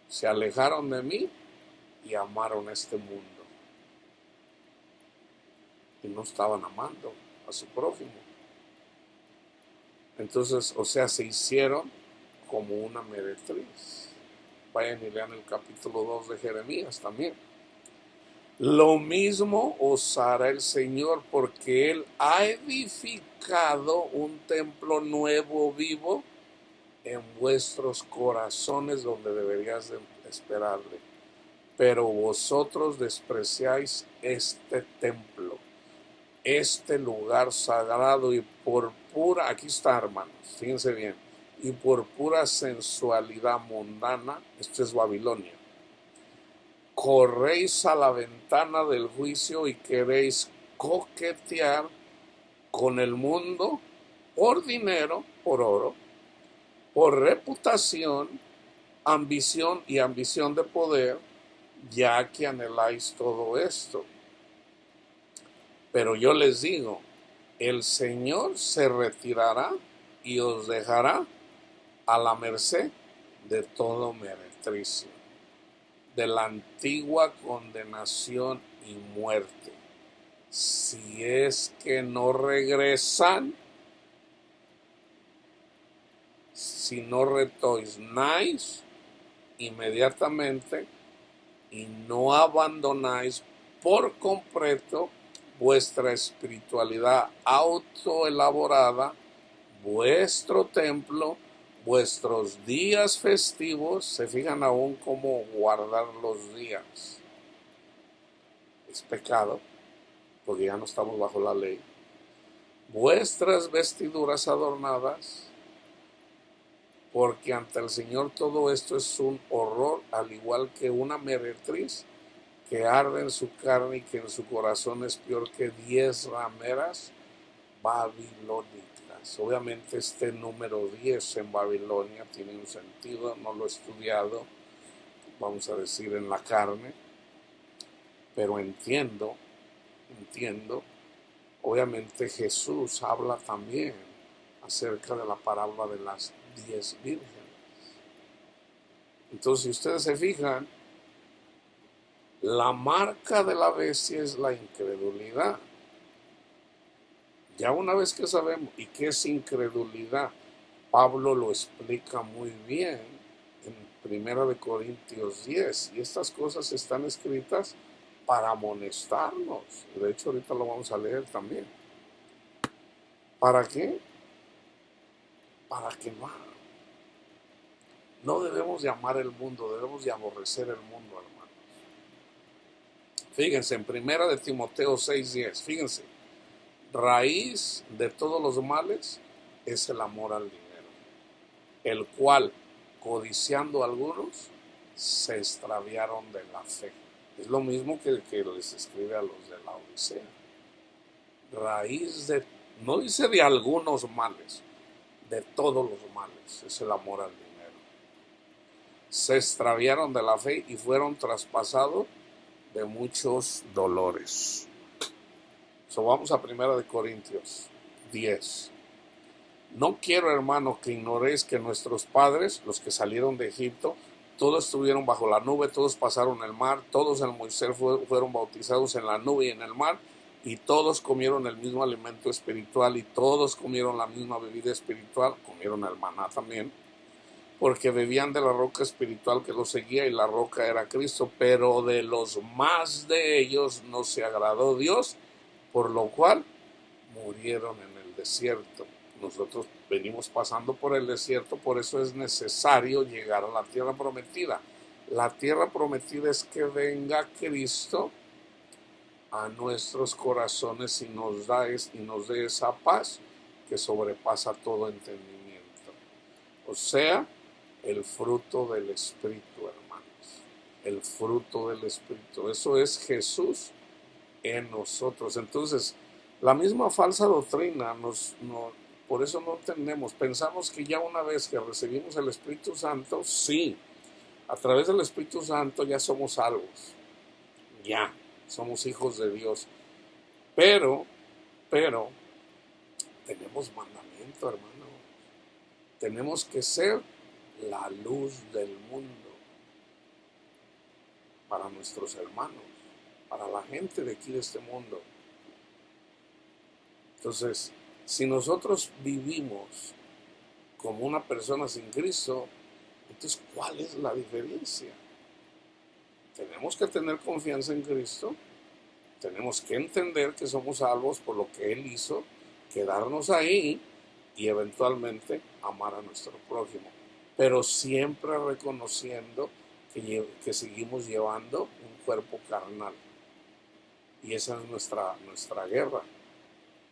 Se alejaron de mí y amaron este mundo. Y no estaban amando a su prójimo. Entonces, o sea, se hicieron como una meretriz. Vayan y lean el capítulo 2 de Jeremías también. Lo mismo os hará el Señor, porque Él ha edificado un templo nuevo, vivo, en vuestros corazones, donde deberías de esperarle. Pero vosotros despreciáis este templo, este lugar sagrado, y por pura, aquí está, hermanos, fíjense bien, y por pura sensualidad mundana, esto es Babilonia, corréis a la ventana del juicio y queréis coquetear con el mundo por dinero, por oro, por reputación, ambición y ambición de poder, ya que anheláis todo esto. Pero yo les digo, el Señor se retirará y os dejará a la merced de todo meretricio, de la antigua condenación y muerte, si es que no regresan, si no retornáis inmediatamente y no abandonáis por completo vuestra espiritualidad autoelaborada, vuestro templo, vuestros días festivos. Se fijan aún cómo guardar los días. Es pecado, porque ya no estamos bajo la ley. Vuestras vestiduras adornadas, porque ante el Señor todo esto es un horror, al igual que una meretriz que arde en su carne y que en su corazón es peor que 10 rameras babilónicas. Obviamente este número 10 en Babilonia tiene un sentido, no lo he estudiado, vamos a decir en la carne, pero entiendo, obviamente Jesús habla también acerca de la parábola de las 10 vírgenes. Entonces, si ustedes se fijan, la marca de la bestia es la incredulidad. Ya una vez que sabemos, ¿y qué es incredulidad? Pablo lo explica muy bien en 1 Corintios 10, y estas cosas están escritas para amonestarnos. De hecho, ahorita lo vamos a leer también. ¿Para qué? Para que no debemos de amar el mundo, debemos de aborrecer el mundo, hermanos. Fíjense, en 1 Timoteo 6:10, fíjense, raíz de todos los males es el amor al dinero, el cual, codiciando algunos, se extraviaron de la fe. Es lo mismo que el que les escribe a los de la Odisea. Raíz de, no dice de algunos males, de todos los males, es el amor al dinero. Se extraviaron de la fe y fueron traspasados de muchos dolores. Vamos a 1 Corintios 10. No quiero, hermanos, que ignoréis que nuestros padres, los que salieron de Egipto, todos estuvieron bajo la nube, todos pasaron el mar, todos en Moisés fueron bautizados en la nube y en el mar, y todos comieron el mismo alimento espiritual, y todos comieron la misma bebida espiritual, comieron el maná también, porque bebían de la roca espiritual que los seguía, y la roca era Cristo, pero de los más de ellos no se agradó Dios, por lo cual murieron en el desierto. Nosotros venimos pasando por el desierto, por eso es necesario llegar a la tierra prometida. La tierra prometida es que venga Cristo a nuestros corazones y nos dé esa paz que sobrepasa todo entendimiento. O sea, el fruto del Espíritu, hermanos. El fruto del Espíritu. Eso es Jesús en nosotros. Entonces, la misma falsa doctrina por eso no entendemos. Pensamos que ya una vez que recibimos el Espíritu Santo, sí, a través del Espíritu Santo ya somos salvos. Ya, somos hijos de Dios. Pero, tenemos mandamiento, hermano. Tenemos que ser la luz del mundo para nuestros hermanos, para la gente de aquí de este mundo. Entonces, si nosotros vivimos como una persona sin Cristo, entonces, ¿cuál es la diferencia? Tenemos que tener confianza en Cristo, tenemos que entender que somos salvos por lo que Él hizo, quedarnos ahí y eventualmente amar a nuestro prójimo, pero siempre reconociendo que seguimos llevando un cuerpo carnal. Y esa es nuestra guerra.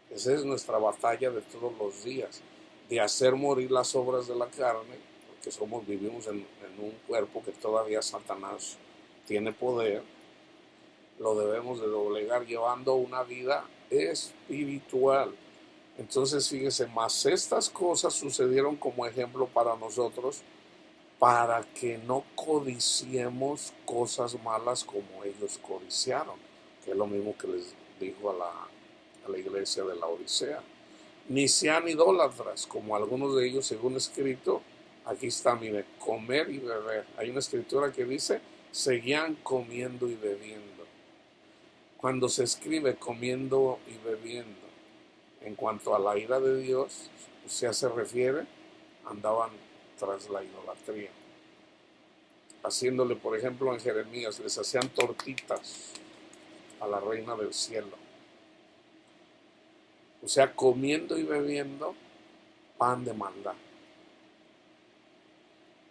Esa es nuestra batalla de todos los días. de hacer morir las obras de la carne, porque vivimos en un cuerpo que todavía Satanás tiene poder, lo debemos de doblegar llevando una vida espiritual. Entonces fíjese, más estas cosas sucedieron como ejemplo para nosotros, para que no codiciemos cosas malas como ellos codiciaron, que es lo mismo que les dijo a la iglesia de la Odisea. Ni sean idólatras, como algunos de ellos, según escrito, aquí está, mire, comer y beber. Hay una escritura que dice, seguían comiendo y bebiendo. Cuando se escribe comiendo y bebiendo, en cuanto a la ira de Dios, se refiere, andaban tras la idolatría. Haciéndole, por ejemplo, en Jeremías, les hacían tortitas a la reina del cielo. O sea, comiendo y bebiendo pan de maldad.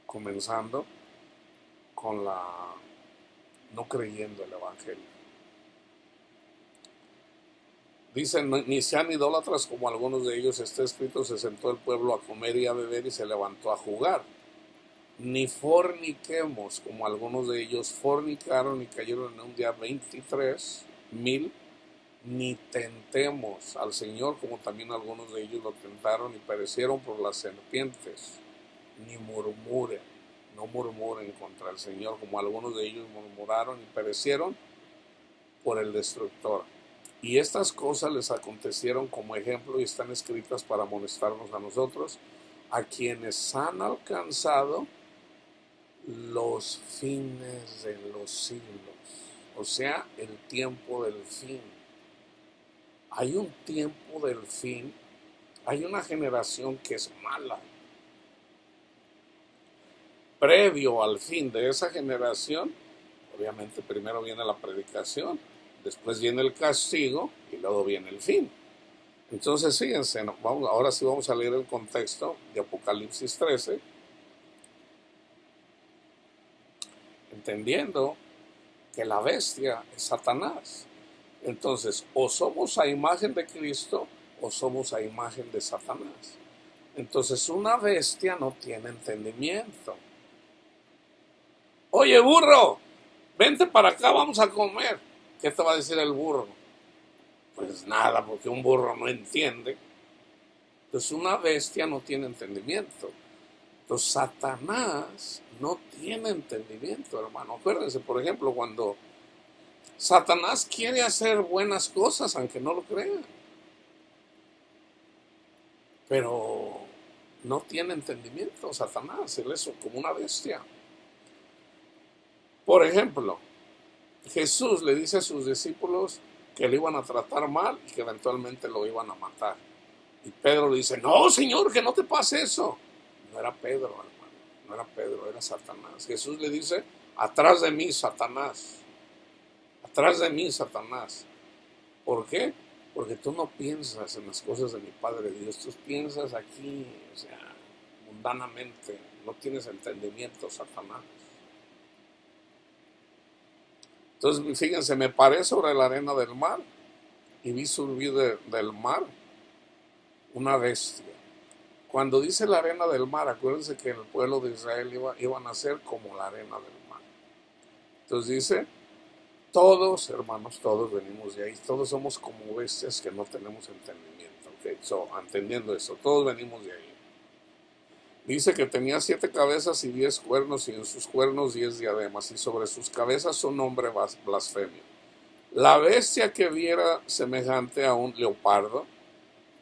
Comenzando con no creyendo el evangelio. Dicen, ni sean idólatras como algunos de ellos, está escrito, se sentó el pueblo a comer y a beber y se levantó a jugar. Ni forniquemos como algunos de ellos fornicaron y cayeron en un día 23,000. Ni tentemos al Señor como también algunos de ellos lo tentaron y perecieron por las serpientes. Ni murmuren, no murmuren contra el Señor como algunos de ellos murmuraron y perecieron por el destructor. Y estas cosas les acontecieron como ejemplo y están escritas para amonestarnos a nosotros, a quienes han alcanzado los fines de los siglos, o sea, el tiempo del fin. Hay un tiempo del fin, hay una generación que es mala. Previo al fin de esa generación, obviamente primero viene la predicación, después viene el castigo y luego viene el fin. Entonces fíjense, ahora sí vamos a leer el contexto de Apocalipsis 13, entendiendo que la bestia es Satanás. Entonces, o somos a imagen de Cristo o somos a imagen de Satanás. Entonces, una bestia no tiene entendimiento. Oye, burro, vente para acá, vamos a comer. ¿Qué te va a decir el burro? Pues nada, porque un burro no entiende. Entonces, una bestia no tiene entendimiento. Entonces, Satanás no tiene entendimiento, hermano. Acuérdense, por ejemplo, cuando Satanás quiere hacer buenas cosas, aunque no lo crean, pero no tiene entendimiento Satanás, él es como una bestia. Por ejemplo, Jesús le dice a sus discípulos que le iban a tratar mal y que eventualmente lo iban a matar. Y Pedro le dice, no, Señor, que no te pase eso. No era Pedro, hermano, no era Pedro, era Satanás. Jesús le dice, atrás de mí, Satanás. Atrás de mí, Satanás. ¿Por qué? Porque tú no piensas en las cosas de mi Padre Dios, tú piensas aquí, o sea, mundanamente, no tienes entendimiento, Satanás. Entonces, fíjense, me paré sobre la arena del mar y vi subir del mar una bestia. Cuando dice la arena del mar, acuérdense que el pueblo de Israel iban a ser como la arena del mar. Entonces dice, todos, hermanos, todos venimos de ahí, todos somos como bestias que no tenemos entendimiento. Okay? Entendiendo eso, todos venimos de ahí. Dice que tenía 7 cabezas y 10 cuernos, y en sus cuernos 10 diademas, y sobre sus cabezas un nombre blasfemio. La bestia que viera semejante a un leopardo,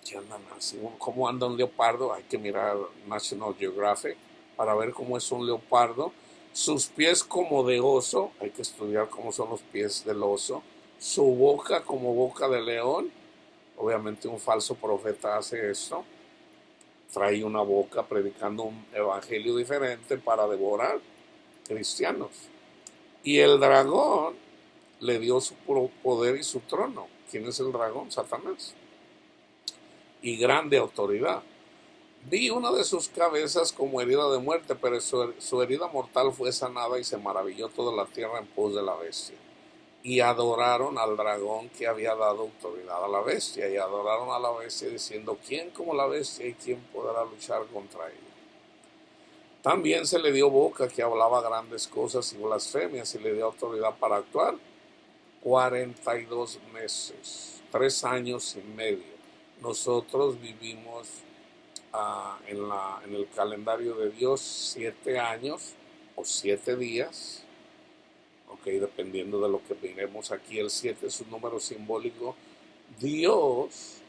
¿qué andan así? ¿Cómo anda un leopardo? Hay que mirar National Geographic para ver cómo es un leopardo. Sus pies como de oso, hay que estudiar cómo son los pies del oso. Su boca como boca de león, obviamente un falso profeta hace esto. Trae una boca predicando un evangelio diferente para devorar cristianos. Y el dragón le dio su poder y su trono. ¿Quién es el dragón? Satanás. Y grande autoridad. Vi una de sus cabezas como herida de muerte, pero su herida mortal fue sanada y se maravilló toda la tierra en pos de la bestia. y adoraron al dragón que había dado autoridad a la bestia, y adoraron a la bestia diciendo: ¿quién como la bestia y quién podrá luchar contra ella? También se le dio boca que hablaba grandes cosas y blasfemias, y le dio autoridad para actuar 42 meses, 3 años y medio. Nosotros vivimos en el calendario de Dios 7 años o 7 días, ok, dependiendo de lo que miremos aquí. El 7 es un número simbólico. Dios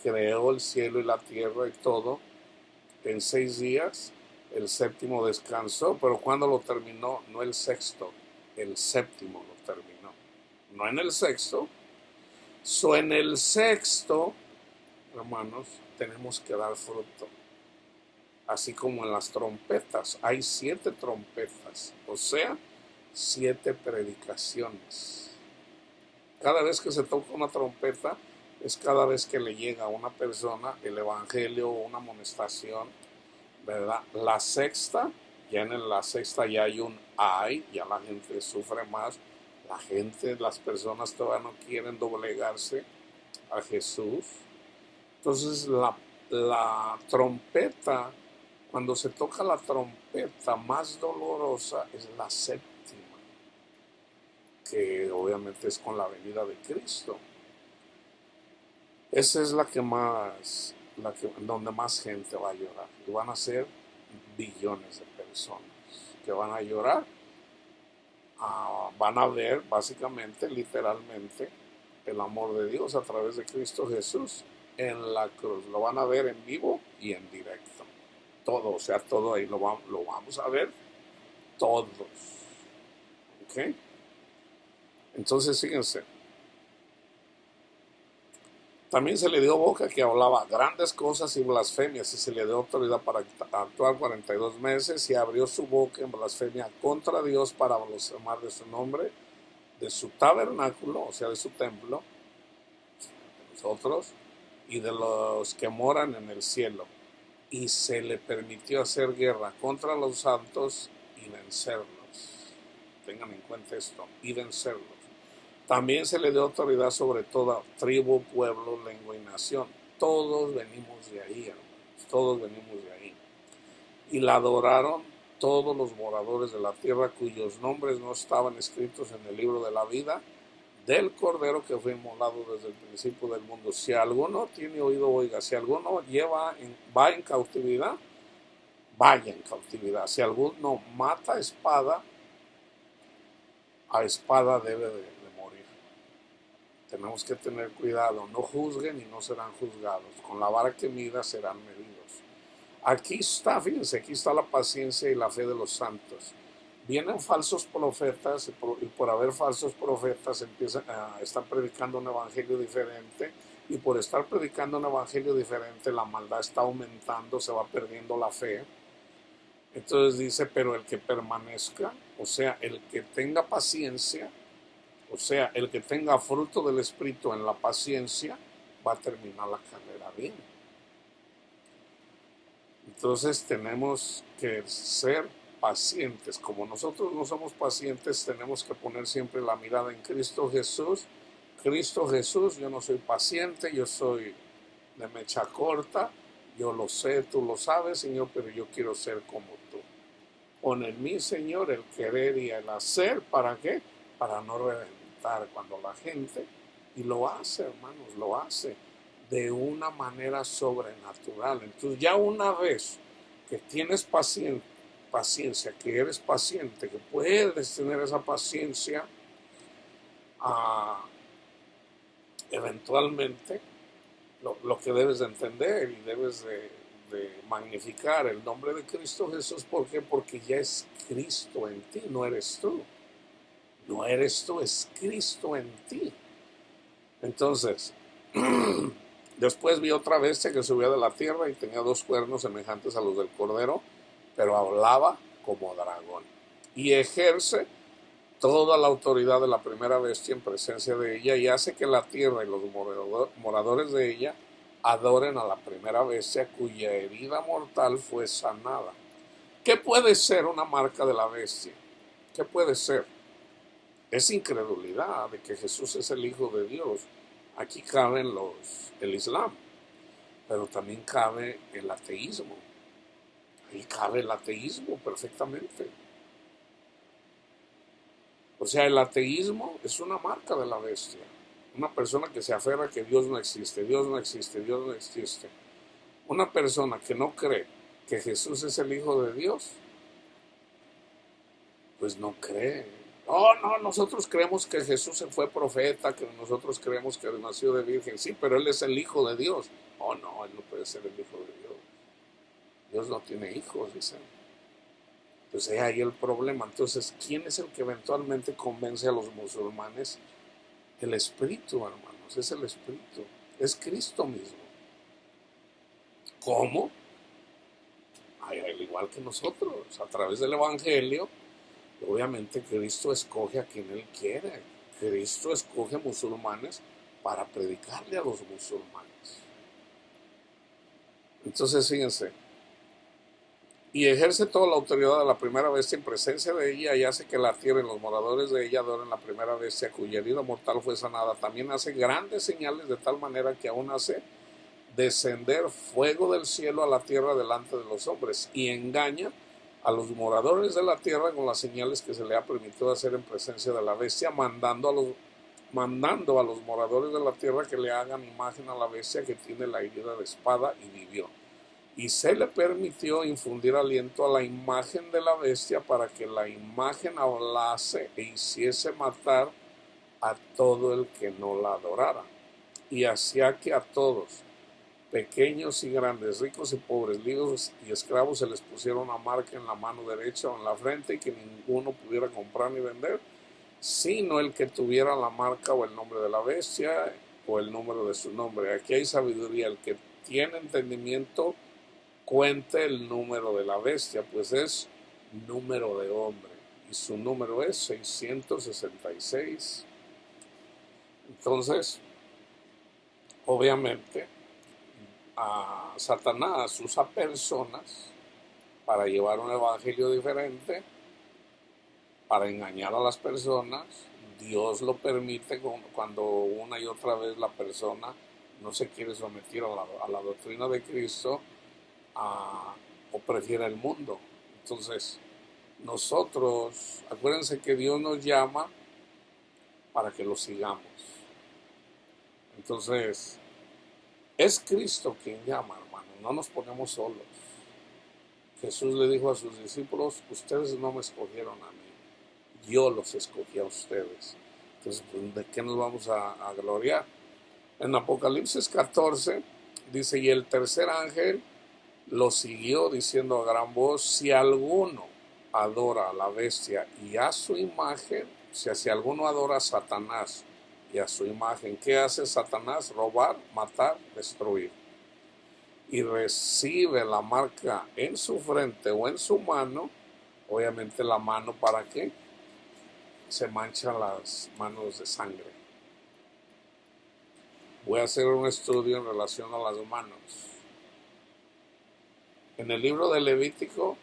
creó el cielo y la tierra y todo en 6 días. El séptimo descansó, pero cuando lo terminó, no el sexto, el séptimo lo terminó, no en el sexto. En el sexto, hermanos, tenemos que dar fruto. Así como en las trompetas, hay 7 trompetas, o sea, 7 predicaciones. Cada vez que se toca una trompeta, es cada vez que le llega a una persona el evangelio o una amonestación, ¿verdad? La sexta, la sexta ya hay ya la gente sufre más, las personas todavía no quieren doblegarse a Jesús. Entonces la trompeta, cuando se toca la trompeta más dolorosa es la séptima, que obviamente es con la venida de Cristo. Esa es donde más gente va a llorar. Y van a ser billones de personas que van a llorar. Van a ver básicamente, literalmente, el amor de Dios a través de Cristo Jesús en la cruz. Lo van a ver en vivo y en directo. Todo, o sea, todo ahí lo vamos a ver todos. ¿Ok? Entonces, fíjense. También se le dio boca que hablaba grandes cosas y blasfemias, y se le dio autoridad para actuar 42 meses, y abrió su boca en blasfemia contra Dios para blasfemar de su nombre, de su tabernáculo, o sea, de su templo, de nosotros, y de los que moran en el cielo. Y se le permitió hacer guerra contra los santos y vencerlos. Tengan en cuenta esto, y vencerlos. También se le dio autoridad sobre toda tribu, pueblo, lengua y nación. Todos venimos de ahí, hermanos. Todos venimos de ahí. Y la adoraron todos los moradores de la tierra cuyos nombres no estaban escritos en el libro de la vida del Cordero que fue inmolado desde el principio del mundo. Si alguno tiene oído, oiga. Si alguno va en cautividad, vaya en cautividad. Si alguno mata a espada debe de morir. Tenemos que tener cuidado. No juzguen y no serán juzgados. Con la vara que mida serán medidos. Aquí está, fíjense, aquí está la paciencia y la fe de los santos. Vienen falsos profetas, y por haber falsos profetas están predicando un evangelio diferente, y por estar predicando un evangelio diferente la maldad está aumentando, se va perdiendo la fe. Entonces dice: pero el que permanezca, o sea, el que tenga paciencia, o sea, el que tenga fruto del Espíritu en la paciencia, va a terminar la carrera bien. Entonces tenemos que ser pacientes. Como nosotros no somos pacientes, tenemos que poner siempre la mirada en Cristo Jesús. Cristo Jesús, yo no soy paciente, yo soy de mecha corta, yo lo sé, tú lo sabes, Señor, pero yo quiero ser como tú. Pon en mí, Señor, el querer y el hacer. ¿Para qué? Para no reventar cuando la gente, y lo hace, hermanos, lo hace de una manera sobrenatural. Entonces ya una vez que tienes paciencia, que eres paciente, que puedes tener esa paciencia, eventualmente lo que debes de entender y debes de magnificar el nombre de Cristo Jesús. ¿Por qué? Porque ya es Cristo en ti, no eres tú. No eres tú, es Cristo en ti. Entonces, después vi otra bestia que subía de la tierra y tenía 2 cuernos semejantes a los del cordero, pero hablaba como dragón. Y ejerce toda la autoridad de la primera bestia en presencia de ella, y hace que la tierra y los moradores de ella adoren a la primera bestia cuya herida mortal fue sanada. ¿Qué puede ser una marca de la bestia? ¿Qué puede ser? es incredulidad de que Jesús es el Hijo de Dios. Aquí caben el Islam, pero también cabe el ateísmo. Ahí cabe el ateísmo perfectamente. O sea, el ateísmo es una marca de la bestia. Una persona que se aferra a que Dios no existe, Dios no existe, Dios no existe. Una persona que no cree que Jesús es el Hijo de Dios, pues no cree. Oh, no, nosotros creemos que Jesús fue profeta, que nosotros creemos que nació de virgen. Sí, pero Él es el Hijo de Dios. Oh, no, Él no puede ser el Hijo de Dios. Dios no tiene hijos, dicen. Pues es ahí el problema. Entonces, ¿quién es el que eventualmente convence a los musulmanes? El Espíritu, hermanos, es el Espíritu. Es Cristo mismo. ¿Cómo? Al igual que nosotros, a través del Evangelio. Obviamente Cristo escoge a quien Él quiere. Cristo escoge musulmanes para predicarle a los musulmanes. Entonces, fíjense, y ejerce toda la autoridad de la primera bestia en presencia de ella, y hace que la tierra y los moradores de ella adoren la primera bestia cuya herida mortal fue sanada. También hace grandes señales de tal manera que aún hace descender fuego del cielo a la tierra delante de los hombres, y engaña a los moradores de la tierra con las señales que se le ha permitido hacer en presencia de la bestia, mandando a los moradores de la tierra que le hagan imagen a la bestia que tiene la herida de espada y vivió. Y se le permitió infundir aliento a la imagen de la bestia para que la imagen hablase e hiciese matar a todo el que no la adorara. Y hacía que a todos, pequeños y grandes, ricos y pobres, libres y esclavos, se les pusiera una marca en la mano derecha o en la frente, y que ninguno pudiera comprar ni vender, sino el que tuviera la marca o el nombre de la bestia o el número de su nombre. Aquí hay sabiduría. El que tiene entendimiento cuente el número de la bestia, pues es número de hombre, y su número es 666. Entonces, obviamente, a Satanás usa personas para llevar un evangelio diferente, para engañar a las personas. Dios lo permite cuando una y otra vez la persona no se quiere someter a la doctrina de Cristo, o prefiere el mundo. Entonces, nosotros, acuérdense que Dios nos llama para que lo sigamos. Entonces, es Cristo quien llama, hermano, no nos ponemos solos. Jesús le dijo a sus discípulos: ustedes no me escogieron a mí, yo los escogí a ustedes. Entonces, pues, ¿de qué nos vamos a gloriar? En Apocalipsis 14 dice: y el tercer ángel lo siguió diciendo a gran voz: si alguno adora a la bestia y a su imagen, o sea, si alguno adora a Satanás y a su imagen, ¿qué hace Satanás? Robar, matar, destruir. Y recibe la marca en su frente o en su mano. Obviamente la mano, ¿para qué? Se manchan las manos de sangre. Voy a hacer un estudio en relación a las manos. En el libro de Levítico,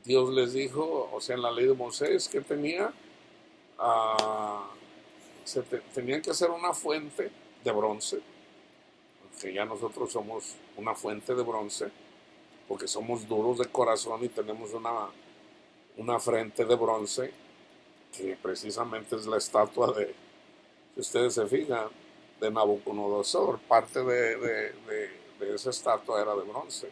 Dios les dijo, o sea, en la ley de Moisés, que tenían que hacer una fuente de bronce, porque ya nosotros somos una fuente de bronce, porque somos duros de corazón y tenemos una frente de bronce, que precisamente es la estatua de, si ustedes se fijan, de Nabucodonosor. Parte de esa estatua era de bronce.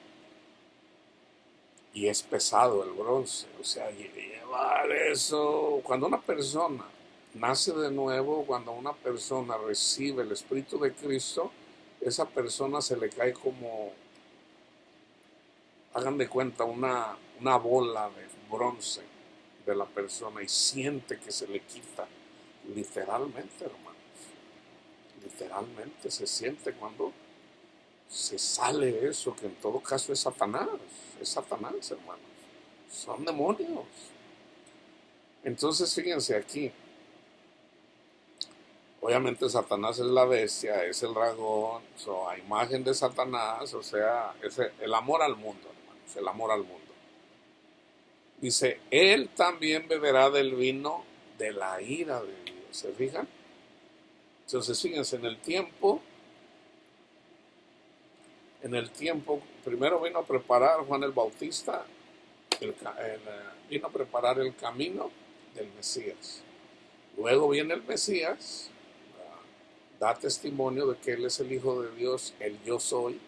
Y es pesado el bronce, o sea, llevar eso. Cuando una persona nace de nuevo, cuando una persona recibe el Espíritu de Cristo, esa persona se le cae como, hagan de cuenta, una bola de bronce de la persona, y siente que se le quita, literalmente, hermanos. Literalmente se siente cuando se sale eso, que en todo caso es Satanás, hermanos, son demonios. Entonces, fíjense aquí, obviamente Satanás es la bestia, es el dragón, a imagen de Satanás, o sea, es el amor al mundo, hermanos, el amor al mundo. Dice: él también beberá del vino de la ira de Dios. ¿Se fijan? Entonces, fíjense, en el tiempo, primero vino a preparar Juan el Bautista, vino a preparar el camino del Mesías. Luego viene el Mesías, da testimonio de que Él es el Hijo de Dios, el yo soy.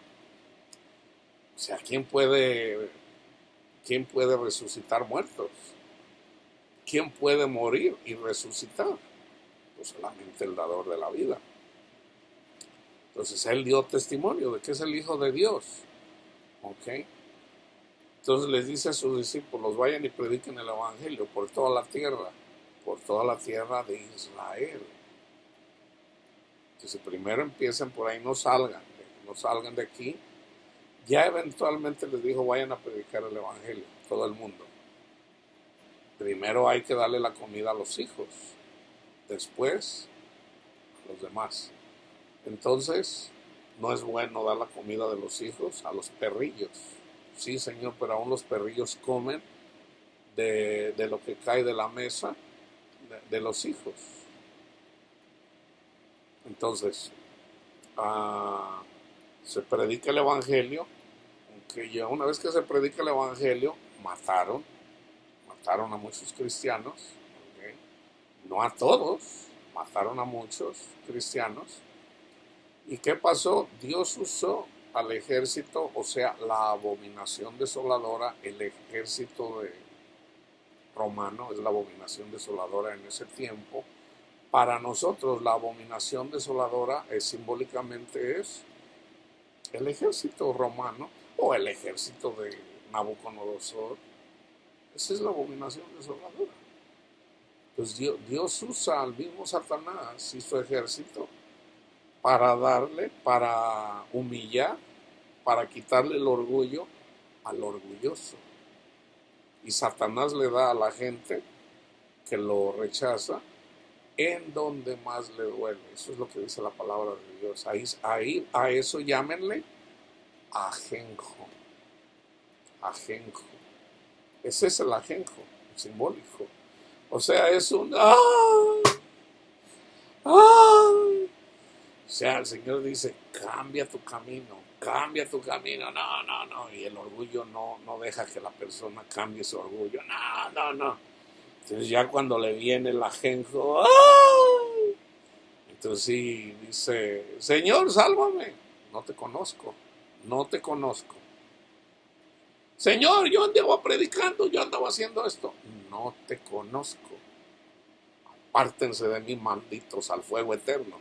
O sea, ¿quién puede resucitar muertos? ¿Quién puede morir y resucitar? Pues solamente el dador de la vida. Entonces Él dio testimonio de que es el Hijo de Dios. ¿Ok? Entonces les dice a sus discípulos, vayan y prediquen el Evangelio por toda la tierra de Israel. Entonces primero empiecen por ahí, no salgan de aquí. Ya eventualmente les dijo, vayan a predicar el Evangelio, todo el mundo. Primero hay que darle la comida a los hijos, después a los demás. Entonces, no es bueno dar la comida de los hijos a los perrillos. Sí, Señor, pero aún los perrillos comen de lo que cae de la mesa de los hijos. Entonces, se predica el Evangelio, aunque ya una vez que se predica el Evangelio, mataron a muchos cristianos, ¿okay? No a todos, mataron a muchos cristianos. ¿Y qué pasó? Dios usó al ejército, o sea, la abominación desoladora, el ejército romano es la abominación desoladora en ese tiempo. Para nosotros la abominación desoladora simbólicamente es el ejército romano o el ejército de Nabucodonosor. Esa es la abominación desoladora. Pues Dios usa al mismo Satanás y su ejército para humillar, para quitarle el orgullo al orgulloso. Y Satanás le da a la gente que lo rechaza en donde más le duele. Eso es lo que dice la palabra de Dios. Ahí a eso llámenle ajenjo. Ajenjo. Ese es el ajenjo simbólico. O sea, es un O sea, el Señor dice, cambia tu camino. No. Y el orgullo no deja que la persona cambie su orgullo. No. Entonces ya cuando le viene el ajenjo, entonces sí dice, Señor, sálvame. No te conozco. Señor, yo andaba predicando, yo andaba haciendo esto. No te conozco. Apártense de mí, malditos, al fuego eterno.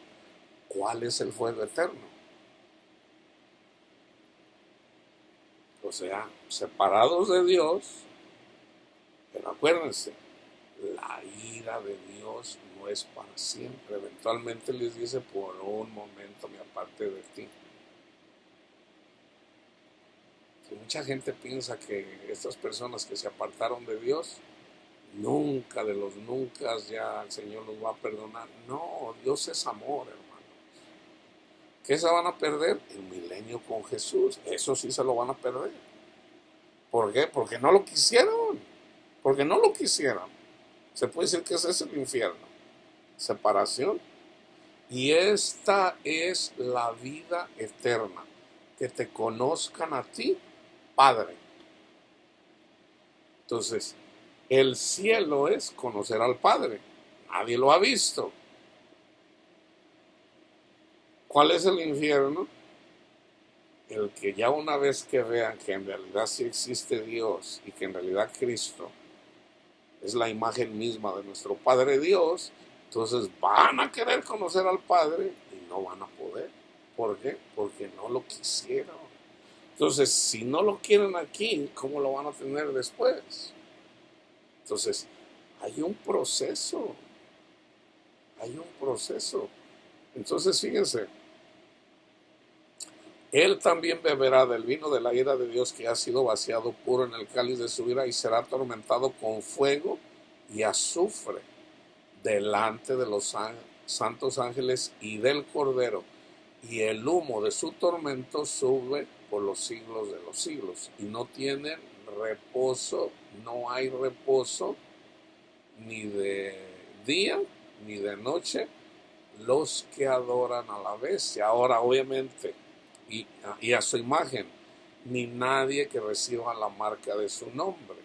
¿Cuál es el fuego eterno? O sea, separados de Dios, pero acuérdense, la ira de Dios no es para siempre. Eventualmente les dice, por un momento me aparte de ti. Y mucha gente piensa que estas personas que se apartaron de Dios, nunca de los nunca ya el Señor los va a perdonar. No, Dios es amor, hermano. ¿Qué se van a perder? El milenio con Jesús. Eso sí se lo van a perder. ¿Por qué? Porque no lo quisieron. Se puede decir que ese es el infierno. Separación. Y esta es la vida eterna. Que te conozcan a ti, Padre. Entonces, el cielo es conocer al Padre. Nadie lo ha visto. ¿Cuál es el infierno? El que ya una vez que vean que en realidad sí existe Dios y que en realidad Cristo es la imagen misma de nuestro Padre Dios, entonces van a querer conocer al Padre y no van a poder. ¿Por qué? Porque no lo quisieron. Entonces, si no lo quieren aquí, ¿cómo lo van a tener después? Entonces, hay un proceso. Entonces, fíjense, Él también beberá del vino de la ira de Dios que ha sido vaciado puro en el cáliz de su ira y será atormentado con fuego y azufre delante de los santos ángeles y del Cordero. Y el humo de su tormento sube por los siglos de los siglos. Y no tienen reposo, no hay reposo ni día ni de noche los que adoran a la bestia. Ahora, obviamente, y a su imagen, ni nadie que reciba la marca de su nombre.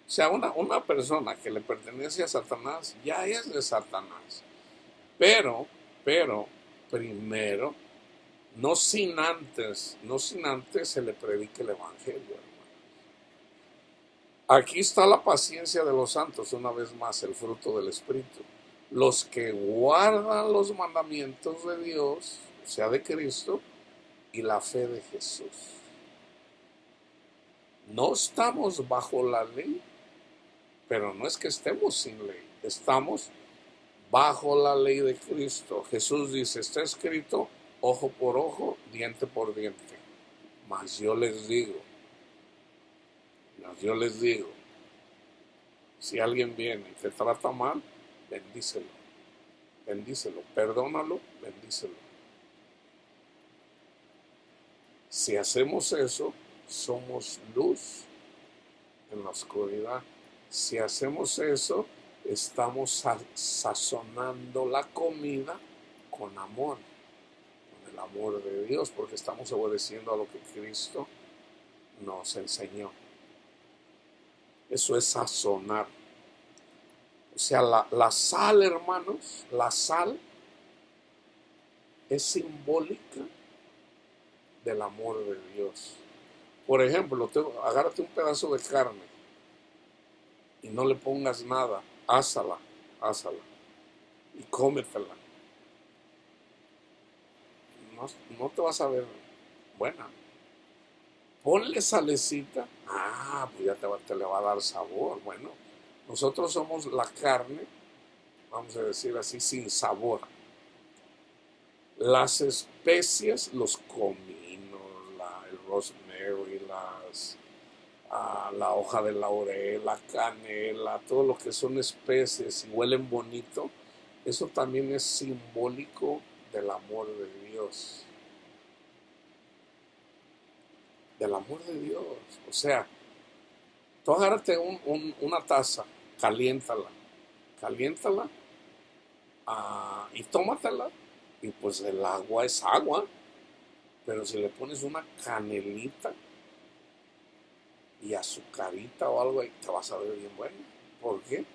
O sea, una persona que le pertenece a Satanás ya es de Satanás. Pero, primero, no sin antes se le predique el Evangelio, hermano. Aquí está la paciencia de los santos, una vez más, el fruto del Espíritu. Los que guardan los mandamientos de Dios, o sea, de Cristo, y la fe de Jesús. No estamos bajo la ley, pero no es que estemos sin ley, estamos bajo la ley de Cristo. Jesús dice, está escrito, ojo por ojo, diente por diente. Mas yo les digo, si alguien viene y te trata mal, bendícelo, perdónalo, bendícelo. Si hacemos eso, somos luz en la oscuridad. Si hacemos eso, estamos sazonando la comida con amor, con el amor de Dios, porque estamos obedeciendo a lo que Cristo nos enseñó. Eso es sazonar. O sea, la sal, hermanos, la sal es simbólica del amor de Dios. Por ejemplo, agárrate un pedazo de carne y no le pongas nada, ásala y cómetela. No te vas a ver buena. Ponle salecita, pues ya te le va a dar sabor. Bueno, nosotros somos la carne, vamos a decir así, sin sabor. Las especias, los cominos, el rosemary, la hoja de laurel, la canela, todo lo que son especies y huelen bonito, eso también es simbólico del amor de Dios. Del amor de Dios. O sea, tú agárrate una taza, caliéntala y tómatela. Y pues el agua es agua, pero si le pones una canelita y azucarita o algo ahí, te vas a ver bien bueno. ¿Por qué?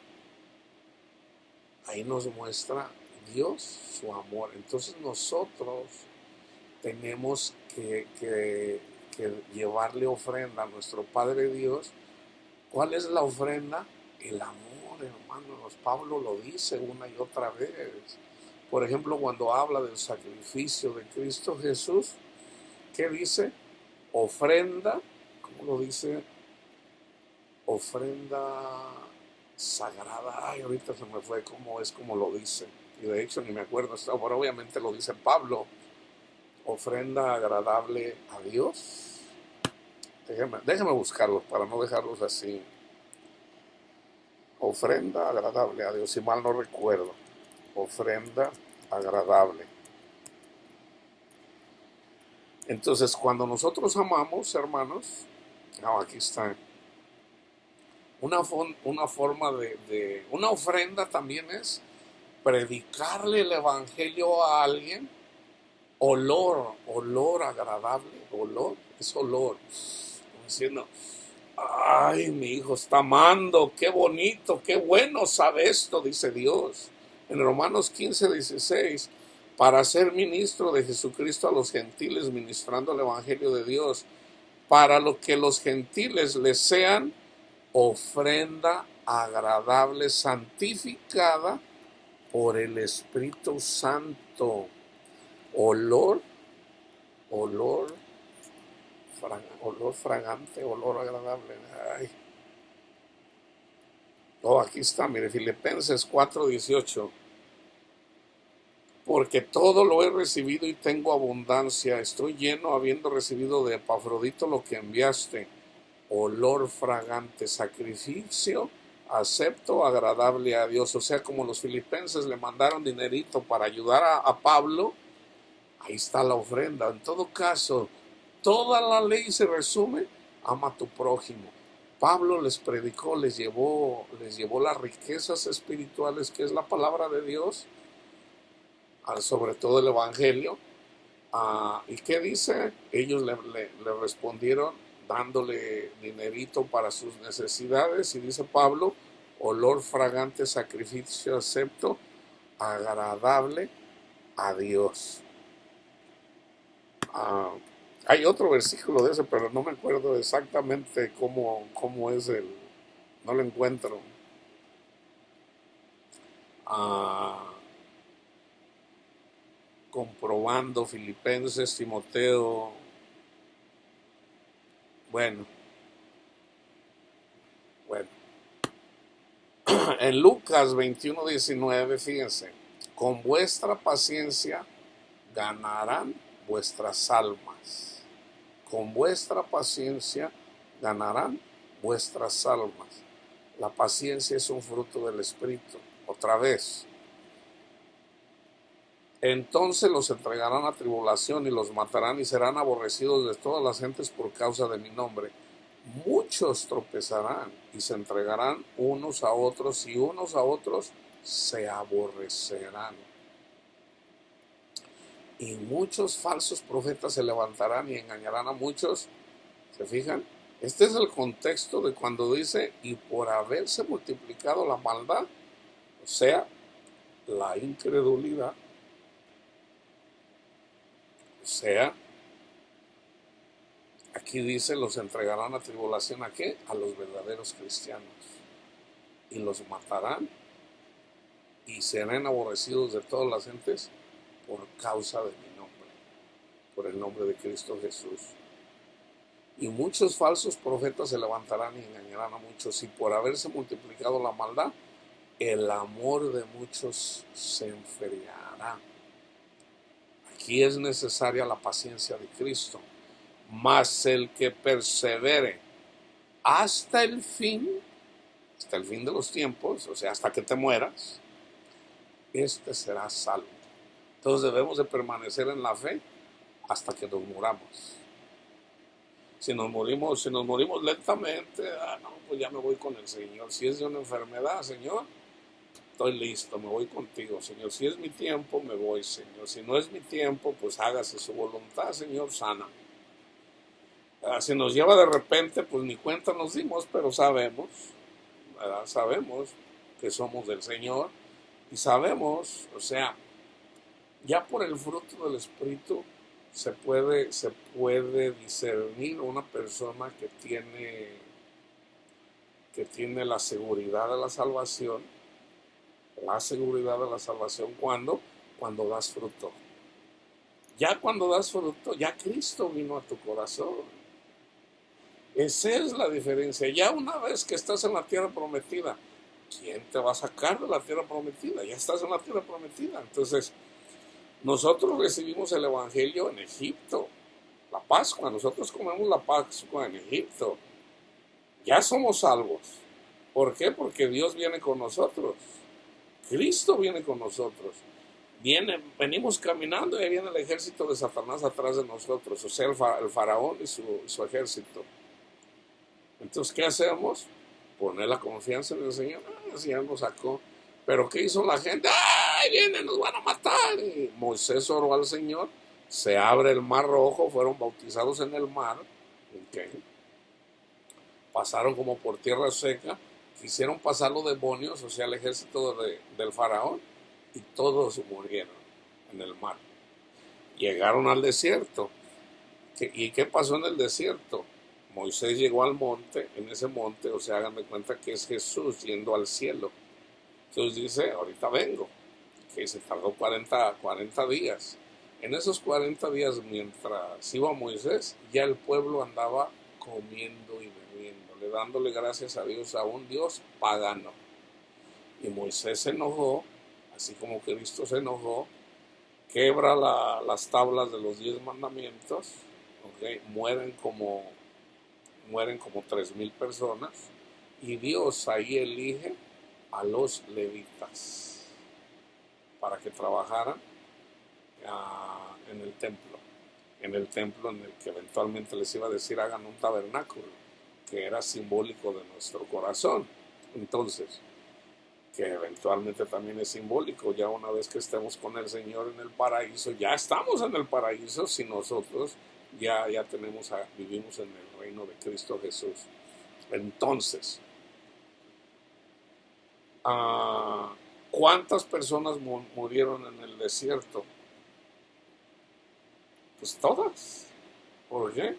Ahí nos muestra Dios su amor. Entonces nosotros tenemos que llevarle ofrenda a nuestro Padre Dios. ¿Cuál es la ofrenda? El amor, hermanos. Pablo lo dice una y otra vez. Por ejemplo, cuando habla del sacrificio de Cristo Jesús, ¿qué dice? Ofrenda, ¿cómo lo dice? Ofrenda sagrada. Ay, ahorita se me fue como lo dice. Y de hecho ni me acuerdo, pero obviamente lo dice Pablo. Ofrenda agradable a Dios. Déjame buscarlos para no dejarlos así. Ofrenda agradable a Dios, si mal no recuerdo. Ofrenda agradable. Entonces, cuando nosotros amamos, hermanos, aquí está. Una forma una ofrenda también es predicarle el evangelio a alguien. Olor agradable, es olor. Diciendo, ay, mi hijo está amando, qué bonito, qué bueno sabe esto, dice Dios. En Romanos 15:16, para ser ministro de Jesucristo a los gentiles, ministrando el evangelio de Dios, para lo que los gentiles les sean ofrenda agradable, santificada por el Espíritu Santo. Olor fragante, olor agradable. Ay. Aquí está, mire, Filipenses 4:18. Porque todo lo he recibido y tengo abundancia. Estoy lleno habiendo recibido de Epafrodito lo que enviaste. Olor fragante, sacrificio acepto, agradable a Dios. O sea, como los filipenses le mandaron dinerito para ayudar a Pablo, ahí está la ofrenda. En todo caso, toda la ley se resume, ama a tu prójimo. Pablo les predicó, les llevó las riquezas espirituales, que es la palabra de Dios, sobre todo el Evangelio. ¿Y qué dice? Ellos le respondieron dándole dinerito para sus necesidades, y dice Pablo: olor fragante, sacrificio acepto, agradable a Dios. Hay otro versículo de ese, pero no me acuerdo exactamente cómo es no lo encuentro. Comprobando, Filipenses, Timoteo. Bueno. En Lucas 21:19, fíjense: con vuestra paciencia ganarán vuestras almas. Con vuestra paciencia ganarán vuestras almas. La paciencia es un fruto del Espíritu. Otra vez. Entonces los entregarán a tribulación y los matarán, y serán aborrecidos de todas las gentes por causa de mi nombre. Muchos tropezarán y se entregarán unos a otros, y unos a otros se aborrecerán. Y muchos falsos profetas se levantarán y engañarán a muchos. ¿Se fijan? Este es el contexto de cuando dice: y por haberse multiplicado la maldad, o sea, la incredulidad, o sea, aquí dice: los entregarán a tribulación. ¿A qué? A los verdaderos cristianos. Y los matarán y serán aborrecidos de todas las gentes por causa de mi nombre, por el nombre de Cristo Jesús. Y muchos falsos profetas se levantarán y engañarán a muchos, y por haberse multiplicado la maldad, el amor de muchos se enfriará. Aquí es necesaria la paciencia de Cristo. Mas el que persevere hasta el fin de los tiempos, o sea, hasta que te mueras, este será salvo. Entonces debemos de permanecer en la fe hasta que nos muramos. Si nos morimos lentamente, no, pues ya me voy con el Señor. Si es de una enfermedad, Señor, estoy listo, me voy contigo, Señor. Si es mi tiempo, me voy, Señor. Si no es mi tiempo, pues hágase su voluntad, Señor, sáname. Si nos lleva de repente, pues ni cuenta nos dimos, pero sabemos, ¿verdad? Sabemos que somos del Señor, y sabemos, o sea, ya por el fruto del Espíritu se puede discernir una persona que tiene la seguridad de la salvación. La seguridad de la salvación, cuando das fruto. Ya cuando das fruto, ya Cristo vino a tu corazón. Esa es la diferencia. Ya una vez que estás en la tierra prometida, ¿quién te va a sacar de la tierra prometida? Ya estás en la tierra prometida. Entonces, nosotros recibimos el Evangelio en Egipto, la Pascua. Nosotros comemos la Pascua en Egipto. Ya somos salvos. ¿Por qué? Porque Dios viene con nosotros. Cristo viene con nosotros. Venimos caminando y ahí viene el ejército de Satanás atrás de nosotros, o sea, el faraón y su ejército. Entonces, ¿qué hacemos? Poner la confianza en el Señor. El Señor nos sacó. Pero ¿qué hizo la gente? ¡Ay, vienen, nos van a matar! Y Moisés oró al Señor, se abre el mar rojo, fueron bautizados en el mar. ¿Okay? Pasaron como por tierra seca, quisieron pasar los demonios, o sea, el ejército del faraón, y todos murieron en el mar. Llegaron al desierto. ¿Y qué pasó en el desierto? Moisés llegó al monte, en ese monte, o sea, hagan de cuenta que es Jesús yendo al cielo. Entonces dice: ahorita vengo. Que se tardó 40 días. En esos 40 días, mientras iba Moisés, ya el pueblo andaba comiendo y bebiendo, dándole gracias a Dios, a un Dios pagano. Y Moisés se enojó, así como Cristo se enojó, quebra las tablas de los 10 mandamientos, ¿okay? Mueren como 3,000 personas, y Dios ahí elige a los levitas para que trabajaran en el templo en el que eventualmente les iba a decir: hagan un tabernáculo, que era simbólico de nuestro corazón. Entonces, que eventualmente también es simbólico, ya una vez que estemos con el Señor en el paraíso, ya estamos en el paraíso si nosotros ya vivimos en el reino de Cristo Jesús. Entonces, ¿cuántas personas murieron en el desierto? Pues todas. ¿Por qué?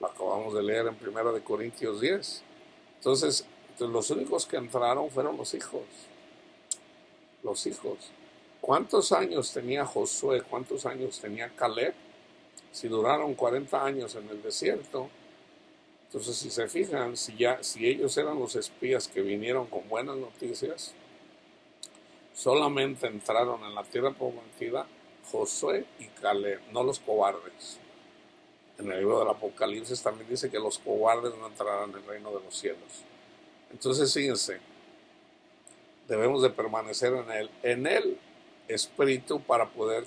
Lo acabamos de leer en 1 Corintios 10. Entonces, los únicos que entraron fueron los hijos. Los hijos. ¿Cuántos años tenía Josué? ¿Cuántos años tenía Caleb? Si duraron 40 años en el desierto, entonces si se fijan, si ellos eran los espías que vinieron con buenas noticias, solamente entraron en la tierra prometida Josué y Caleb, no los cobardes. En el libro del Apocalipsis también dice que los cobardes no entrarán en el reino de los cielos. Entonces fíjense, debemos de permanecer en el espíritu para poder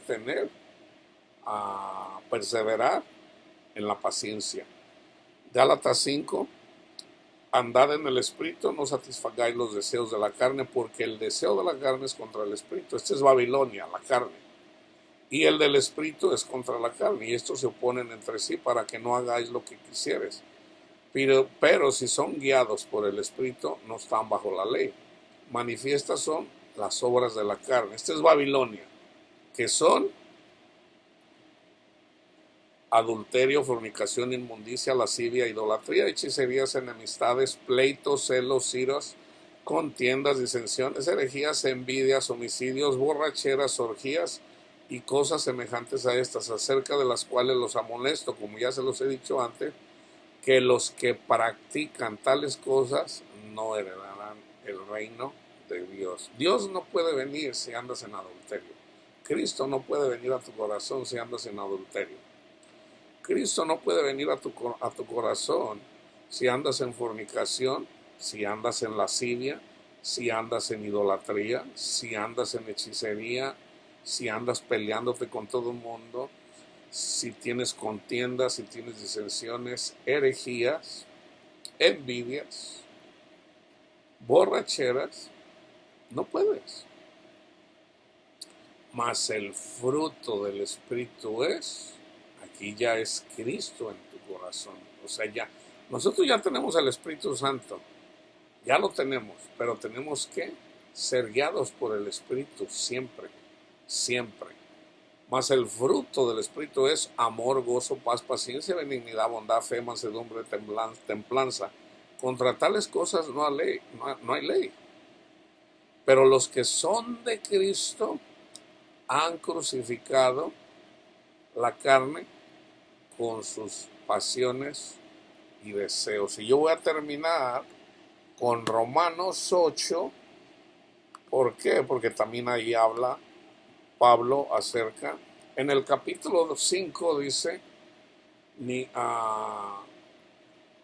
perseverar en la paciencia. Gálatas 5, andad en el espíritu, no satisfagáis los deseos de la carne, porque el deseo de la carne es contra el espíritu. Este es Babilonia, la carne. Y el del espíritu es contra la carne, y estos se oponen entre sí para que no hagáis lo que quisieres. Pero si son guiados por el espíritu, no están bajo la ley. Manifiestas son las obras de la carne. Esta es Babilonia, que son adulterio, fornicación, inmundicia, lascivia, idolatría, hechicerías, enemistades, pleitos, celos, iras, contiendas, disensiones, herejías, envidias, homicidios, borracheras, orgías y cosas semejantes a estas, acerca de las cuales los amonesto, como ya se los he dicho antes, que los que practican tales cosas no heredarán el reino de Dios. Dios no puede venir si andas en adulterio. Cristo no puede venir a tu corazón si andas en adulterio. Cristo no puede venir a tu corazón si andas en fornicación, si andas en lascivia, si andas en idolatría, si andas en hechicería, si andas peleándote con todo el mundo, si tienes contiendas, si tienes disensiones, herejías, envidias, borracheras, no puedes. Mas el fruto del Espíritu es, aquí ya es Cristo en tu corazón. O sea, nosotros ya tenemos el Espíritu Santo, ya lo tenemos, pero tenemos que ser guiados por el Espíritu siempre, siempre. Mas el fruto del Espíritu es amor, gozo, paz, paciencia, benignidad, bondad, fe, mansedumbre, templanza. Contra tales cosas no hay ley. Pero los que son de Cristo han crucificado la carne con sus pasiones y deseos. Y yo voy a terminar con Romanos 8. ¿Por qué? Porque también ahí habla Pablo acerca. En el capítulo 5 dice,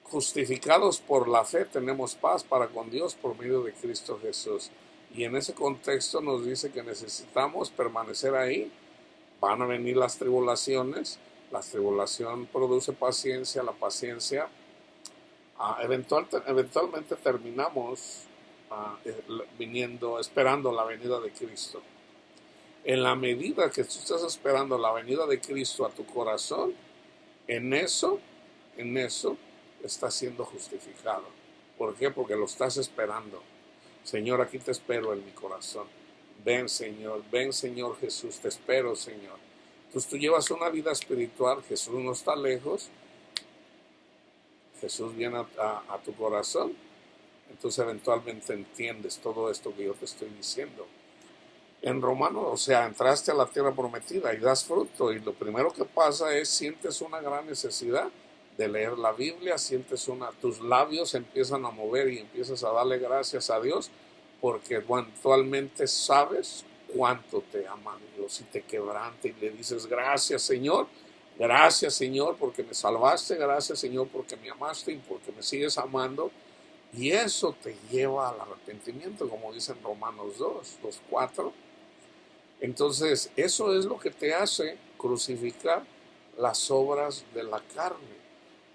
justificados por la fe tenemos paz para con Dios por medio de Cristo Jesús. Y en ese contexto nos dice que necesitamos permanecer ahí. Van a venir las tribulaciones. La tribulación produce paciencia. La paciencia, eventualmente terminamos esperando la venida de Cristo. En la medida que tú estás esperando la venida de Cristo a tu corazón, en eso estás siendo justificado. ¿Por qué? Porque lo estás esperando. Señor, aquí te espero en mi corazón. Ven, Señor Jesús, te espero, Señor. Entonces tú llevas una vida espiritual, Jesús no está lejos, Jesús viene a tu corazón, entonces eventualmente entiendes todo esto que yo te estoy diciendo. En Romanos, o sea, entraste a la tierra prometida y das fruto, y lo primero que pasa es sientes una gran necesidad de leer la Biblia, tus labios empiezan a mover y empiezas a darle gracias a Dios, porque eventualmente sabes cuánto te ama Dios y te quebranta y le dices gracias Señor, porque me salvaste, gracias Señor porque me amaste y porque me sigues amando, y eso te lleva al arrepentimiento, como dice en Romanos 2:4. Entonces, eso es lo que te hace crucificar las obras de la carne.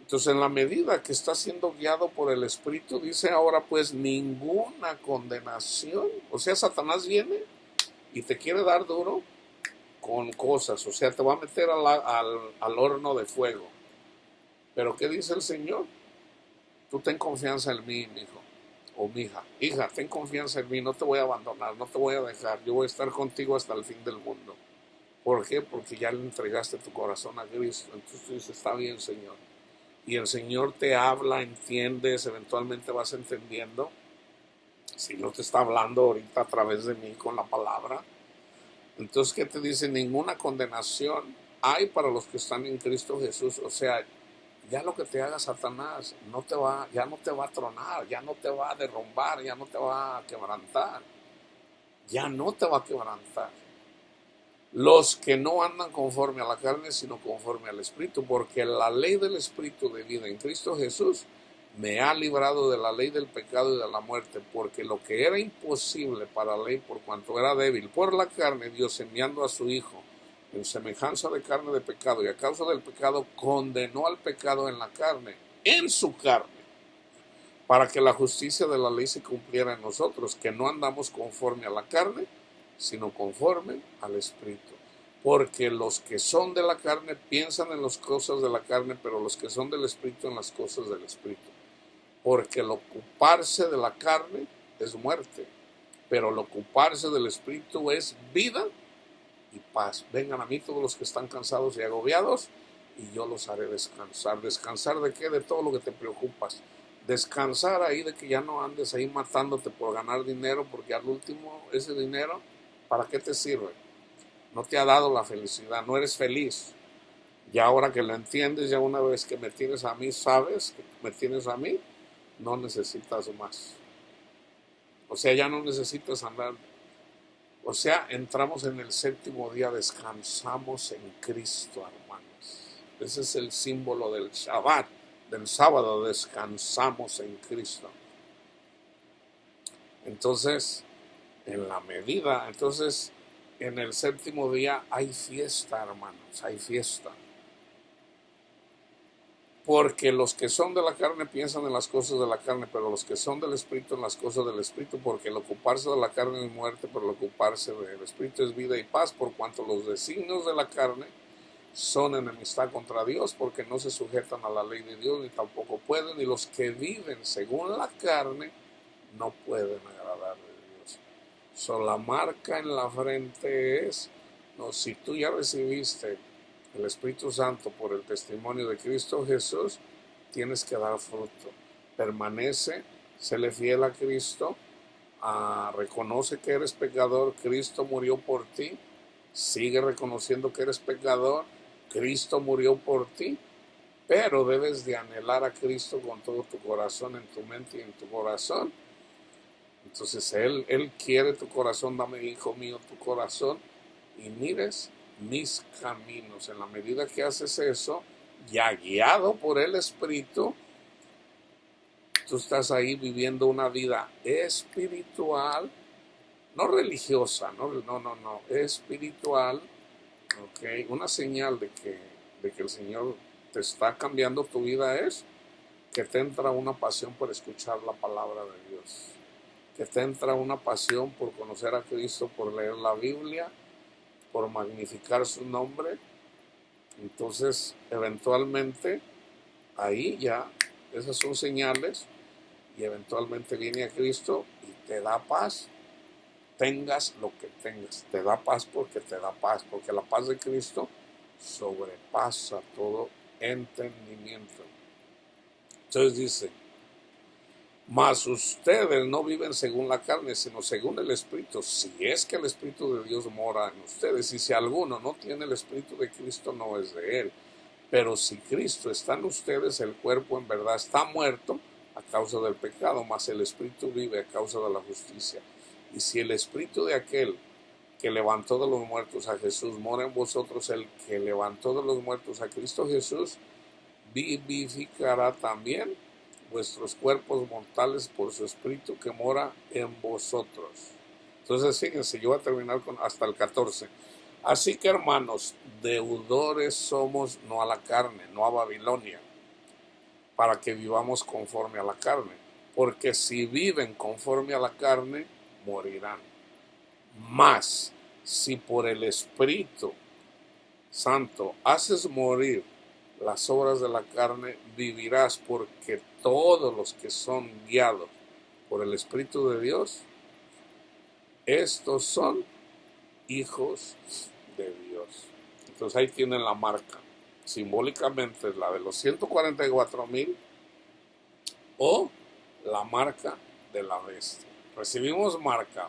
Entonces, en la medida que está siendo guiado por el Espíritu, dice ahora pues ninguna condenación. O sea, Satanás viene y te quiere dar duro con cosas, o sea, te va a meter al horno de fuego. Pero ¿qué dice el Señor? Tú ten confianza en mí, mi hijo o mi hija. Hija, ten confianza en mí, no te voy a abandonar, no te voy a dejar. Yo voy a estar contigo hasta el fin del mundo. ¿Por qué? Porque ya le entregaste tu corazón a Cristo. Entonces tú dices, está bien, Señor. Y el Señor te habla, entiendes, eventualmente vas entendiendo. Si no te está hablando ahorita a través de mí con la palabra. Entonces, ¿qué te dice? Ninguna condenación hay para los que están en Cristo Jesús. O sea, ya lo que te haga Satanás ya no te va a tronar, ya no te va a derrumbar, ya no te va a quebrantar. Ya no te va a quebrantar. Los que no andan conforme a la carne, sino conforme al Espíritu, porque la ley del Espíritu de vida en Cristo Jesús me ha librado de la ley del pecado y de la muerte, porque lo que era imposible para la ley, por cuanto era débil por la carne, Dios enviando a su Hijo en semejanza de carne de pecado, y a causa del pecado condenó al pecado en la carne, en su carne, para que la justicia de la ley se cumpliera en nosotros, que no andamos conforme a la carne, sino conforme al Espíritu. Porque los que son de la carne piensan en las cosas de la carne, pero los que son del Espíritu en las cosas del Espíritu. Porque el ocuparse de la carne es muerte, pero el ocuparse del Espíritu es vida y paz. Vengan a mí todos los que están cansados y agobiados, y yo los haré descansar. ¿Descansar de qué? De todo lo que te preocupas. Descansar ahí de que ya no andes ahí matándote por ganar dinero, porque al último ese dinero, ¿para qué te sirve? No te ha dado la felicidad, no eres feliz. Y ahora que lo entiendes, ya una vez que me tienes a mí, sabes que me tienes a mí, no necesitas más. O sea, ya no necesitas andar. O sea, entramos en el séptimo día, descansamos en Cristo, hermanos. Ese es el símbolo del Shabbat, del sábado, descansamos en Cristo. Entonces, en el séptimo día hay fiesta, hermanos, hay fiesta. Porque los que son de la carne piensan en las cosas de la carne, pero los que son del Espíritu en las cosas del Espíritu, porque el ocuparse de la carne es muerte, pero el ocuparse del Espíritu es vida y paz, por cuanto los designios de la carne son enemistad contra Dios, porque no se sujetan a la ley de Dios, ni tampoco pueden, y los que viven según la carne no pueden agradar a Dios. La marca en la frente es, no, si tú ya recibiste el Espíritu Santo por el testimonio de Cristo Jesús, tienes que dar fruto. Permanece, séle fiel a Cristo, reconoce que eres pecador, Cristo murió por ti, sigue reconociendo que eres pecador, Cristo murió por ti, pero debes de anhelar a Cristo con todo tu corazón, en tu mente y en tu corazón. Entonces Él quiere tu corazón, dame, hijo mío, tu corazón, y mires mis caminos. En la medida que haces eso, ya guiado por el Espíritu, tú estás ahí viviendo una vida espiritual, no religiosa, no, espiritual, ¿okay? Una señal de que el Señor te está cambiando tu vida es que te entra una pasión por escuchar la palabra de Dios, que te entra una pasión por conocer a Cristo, por leer la Biblia, por magnificar su nombre. Entonces, eventualmente, ahí ya, esas son señales, y eventualmente viene a Cristo y te da paz. Tengas lo que tengas, te da paz, porque la paz de Cristo sobrepasa todo entendimiento. Entonces dice, mas ustedes no viven según la carne, sino según el Espíritu, si es que el Espíritu de Dios mora en ustedes. Y si alguno no tiene el Espíritu de Cristo, no es de él. Pero si Cristo está en ustedes, el cuerpo en verdad está muerto a causa del pecado, mas el Espíritu vive a causa de la justicia. Y si el Espíritu de aquel que levantó de los muertos a Jesús mora en vosotros, el que levantó de los muertos a Cristo Jesús vivificará también vuestros cuerpos mortales por su Espíritu que mora en vosotros. Entonces, fíjense, yo voy a terminar hasta el 14. Así que, hermanos, deudores somos no a la carne, no a Babilonia, para que vivamos conforme a la carne, porque si viven conforme a la carne, morirán. Mas, si por el Espíritu Santo haces morir las obras de la carne, vivirás, porque todos los que son guiados por el Espíritu de Dios, estos son hijos de Dios. Entonces ahí tienen la marca. Simbólicamente la de los 144,000 o la marca de la bestia. Recibimos marca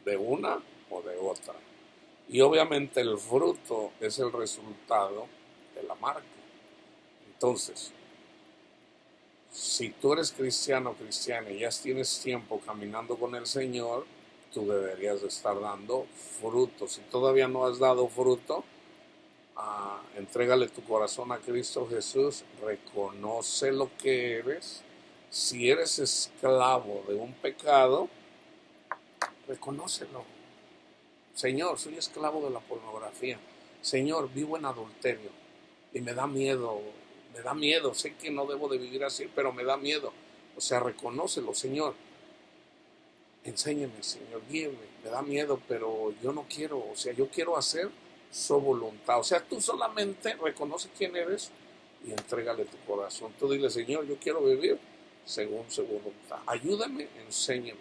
de una o de otra. Y obviamente el fruto es el resultado de la marca. Entonces, si tú eres cristiano o cristiana y ya tienes tiempo caminando con el Señor, tú deberías de estar dando fruto. Si todavía no has dado fruto, entrégale tu corazón a Cristo Jesús, reconoce lo que eres. Si eres esclavo de un pecado, reconócelo. Señor, soy esclavo de la pornografía. Señor, vivo en adulterio y me da miedo, sé que no debo de vivir así, pero me da miedo. O sea, reconócelo, Señor. Enséñeme, Señor, guíeme. Me da miedo, pero yo no quiero, o sea, yo quiero hacer su voluntad. O sea, tú solamente reconoce quién eres y entrégale tu corazón. Tú dile, Señor, yo quiero vivir según su voluntad. Ayúdame, enséñame.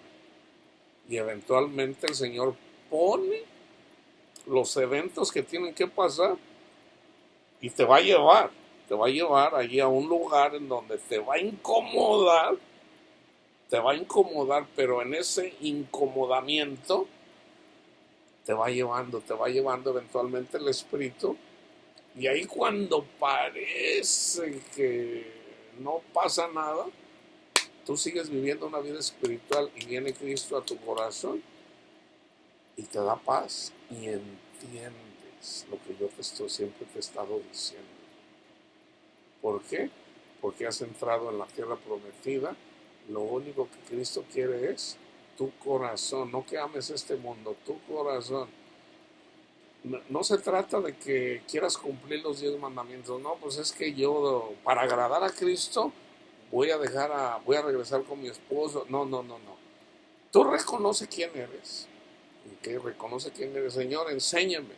Y eventualmente el Señor pone los eventos que tienen que pasar y te va a llevar allí a un lugar en donde te va a incomodar, pero en ese incomodamiento te va llevando eventualmente el Espíritu, y ahí cuando parece que no pasa nada, tú sigues viviendo una vida espiritual y viene Cristo a tu corazón y te da paz y entiendes lo que yo siempre te he estado diciendo. ¿Por qué? Porque has entrado en la tierra prometida. Lo único que Cristo quiere es tu corazón, no que ames este mundo, tu corazón. No se trata de que quieras cumplir los 10 mandamientos, no, pues es que yo para agradar a Cristo voy a regresar con mi esposo. No. Tú reconoce quién eres. ¿Okay? Reconoce quién eres. Señor, enséñame.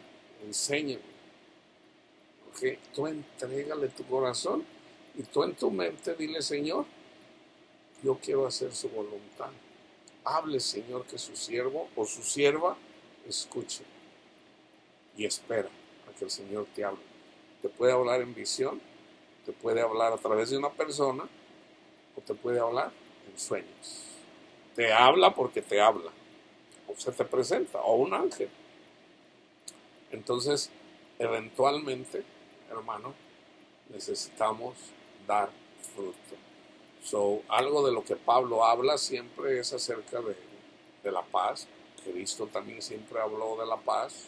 ¿Okay? Tú entrégale tu corazón y tú en tu mente dile, Señor, yo quiero hacer su voluntad. Hable, Señor, que su siervo o su sierva escuche y espera a que el Señor te hable. Te puede hablar en visión, te puede hablar a través de una persona o te puede hablar en sueños. Te habla porque te habla, o se te presenta, o un ángel. Entonces, eventualmente, hermano, necesitamos dar fruto. Algo de lo que Pablo habla siempre es acerca de la paz. Cristo también siempre habló de la paz.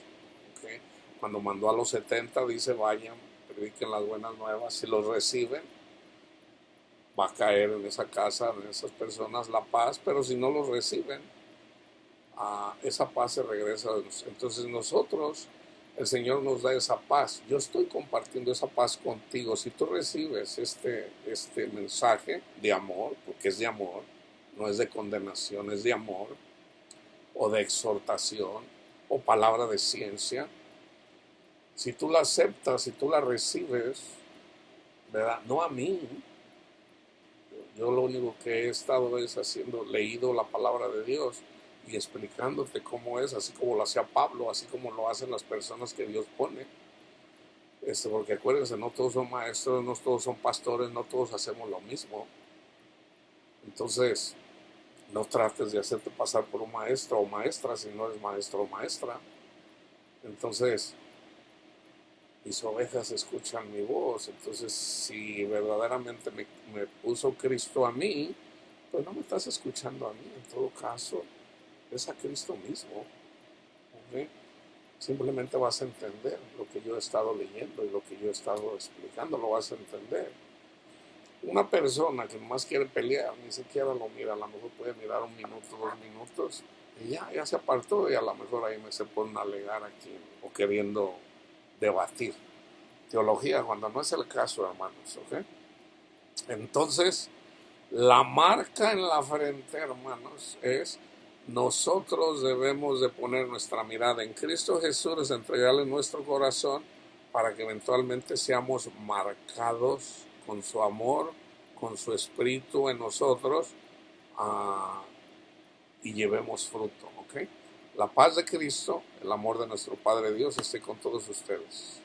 ¿Okay? Cuando mandó a los 70, dice, vayan, prediquen las buenas nuevas. Si los reciben, va a caer en esa casa, en esas personas, la paz. Pero si no los reciben, esa paz se regresa. Entonces nosotros, el Señor nos da esa paz. Yo estoy compartiendo esa paz contigo. Si tú recibes este mensaje de amor, porque es de amor, no es de condenación, es de amor, o de exhortación, o palabra de ciencia, si tú la aceptas, si tú la recibes, ¿verdad? No a mí. Yo lo único que he estado es leído la palabra de Dios y explicándote cómo es, así como lo hacía Pablo, así como lo hacen las personas que Dios pone. Porque acuérdense, no todos son maestros, no todos son pastores, no todos hacemos lo mismo. Entonces, no trates de hacerte pasar por un maestro o maestra si no eres maestro o maestra. Entonces, mis ovejas escuchan mi voz. Entonces, si verdaderamente me puso Cristo a mí, pues no me estás escuchando a mí. En todo caso, es a Cristo mismo. ¿Okay? Simplemente vas a entender lo que yo he estado leyendo y lo que yo he estado explicando, lo vas a entender. Una persona que más quiere pelear, ni siquiera lo mira, a lo mejor puede mirar 1 minuto, 2 minutos, y ya se apartó, y a lo mejor ahí se ponen a alegar aquí, o queriendo debatir teología, cuando no es el caso, hermanos, ¿ok? Entonces, la marca en la frente, hermanos, es nosotros debemos de poner nuestra mirada en Cristo Jesús, entregarle nuestro corazón para que eventualmente seamos marcados con su amor, con su espíritu en nosotros, ah, y llevemos fruto, ¿ok? La paz de Cristo, el amor de nuestro Padre Dios esté con todos ustedes.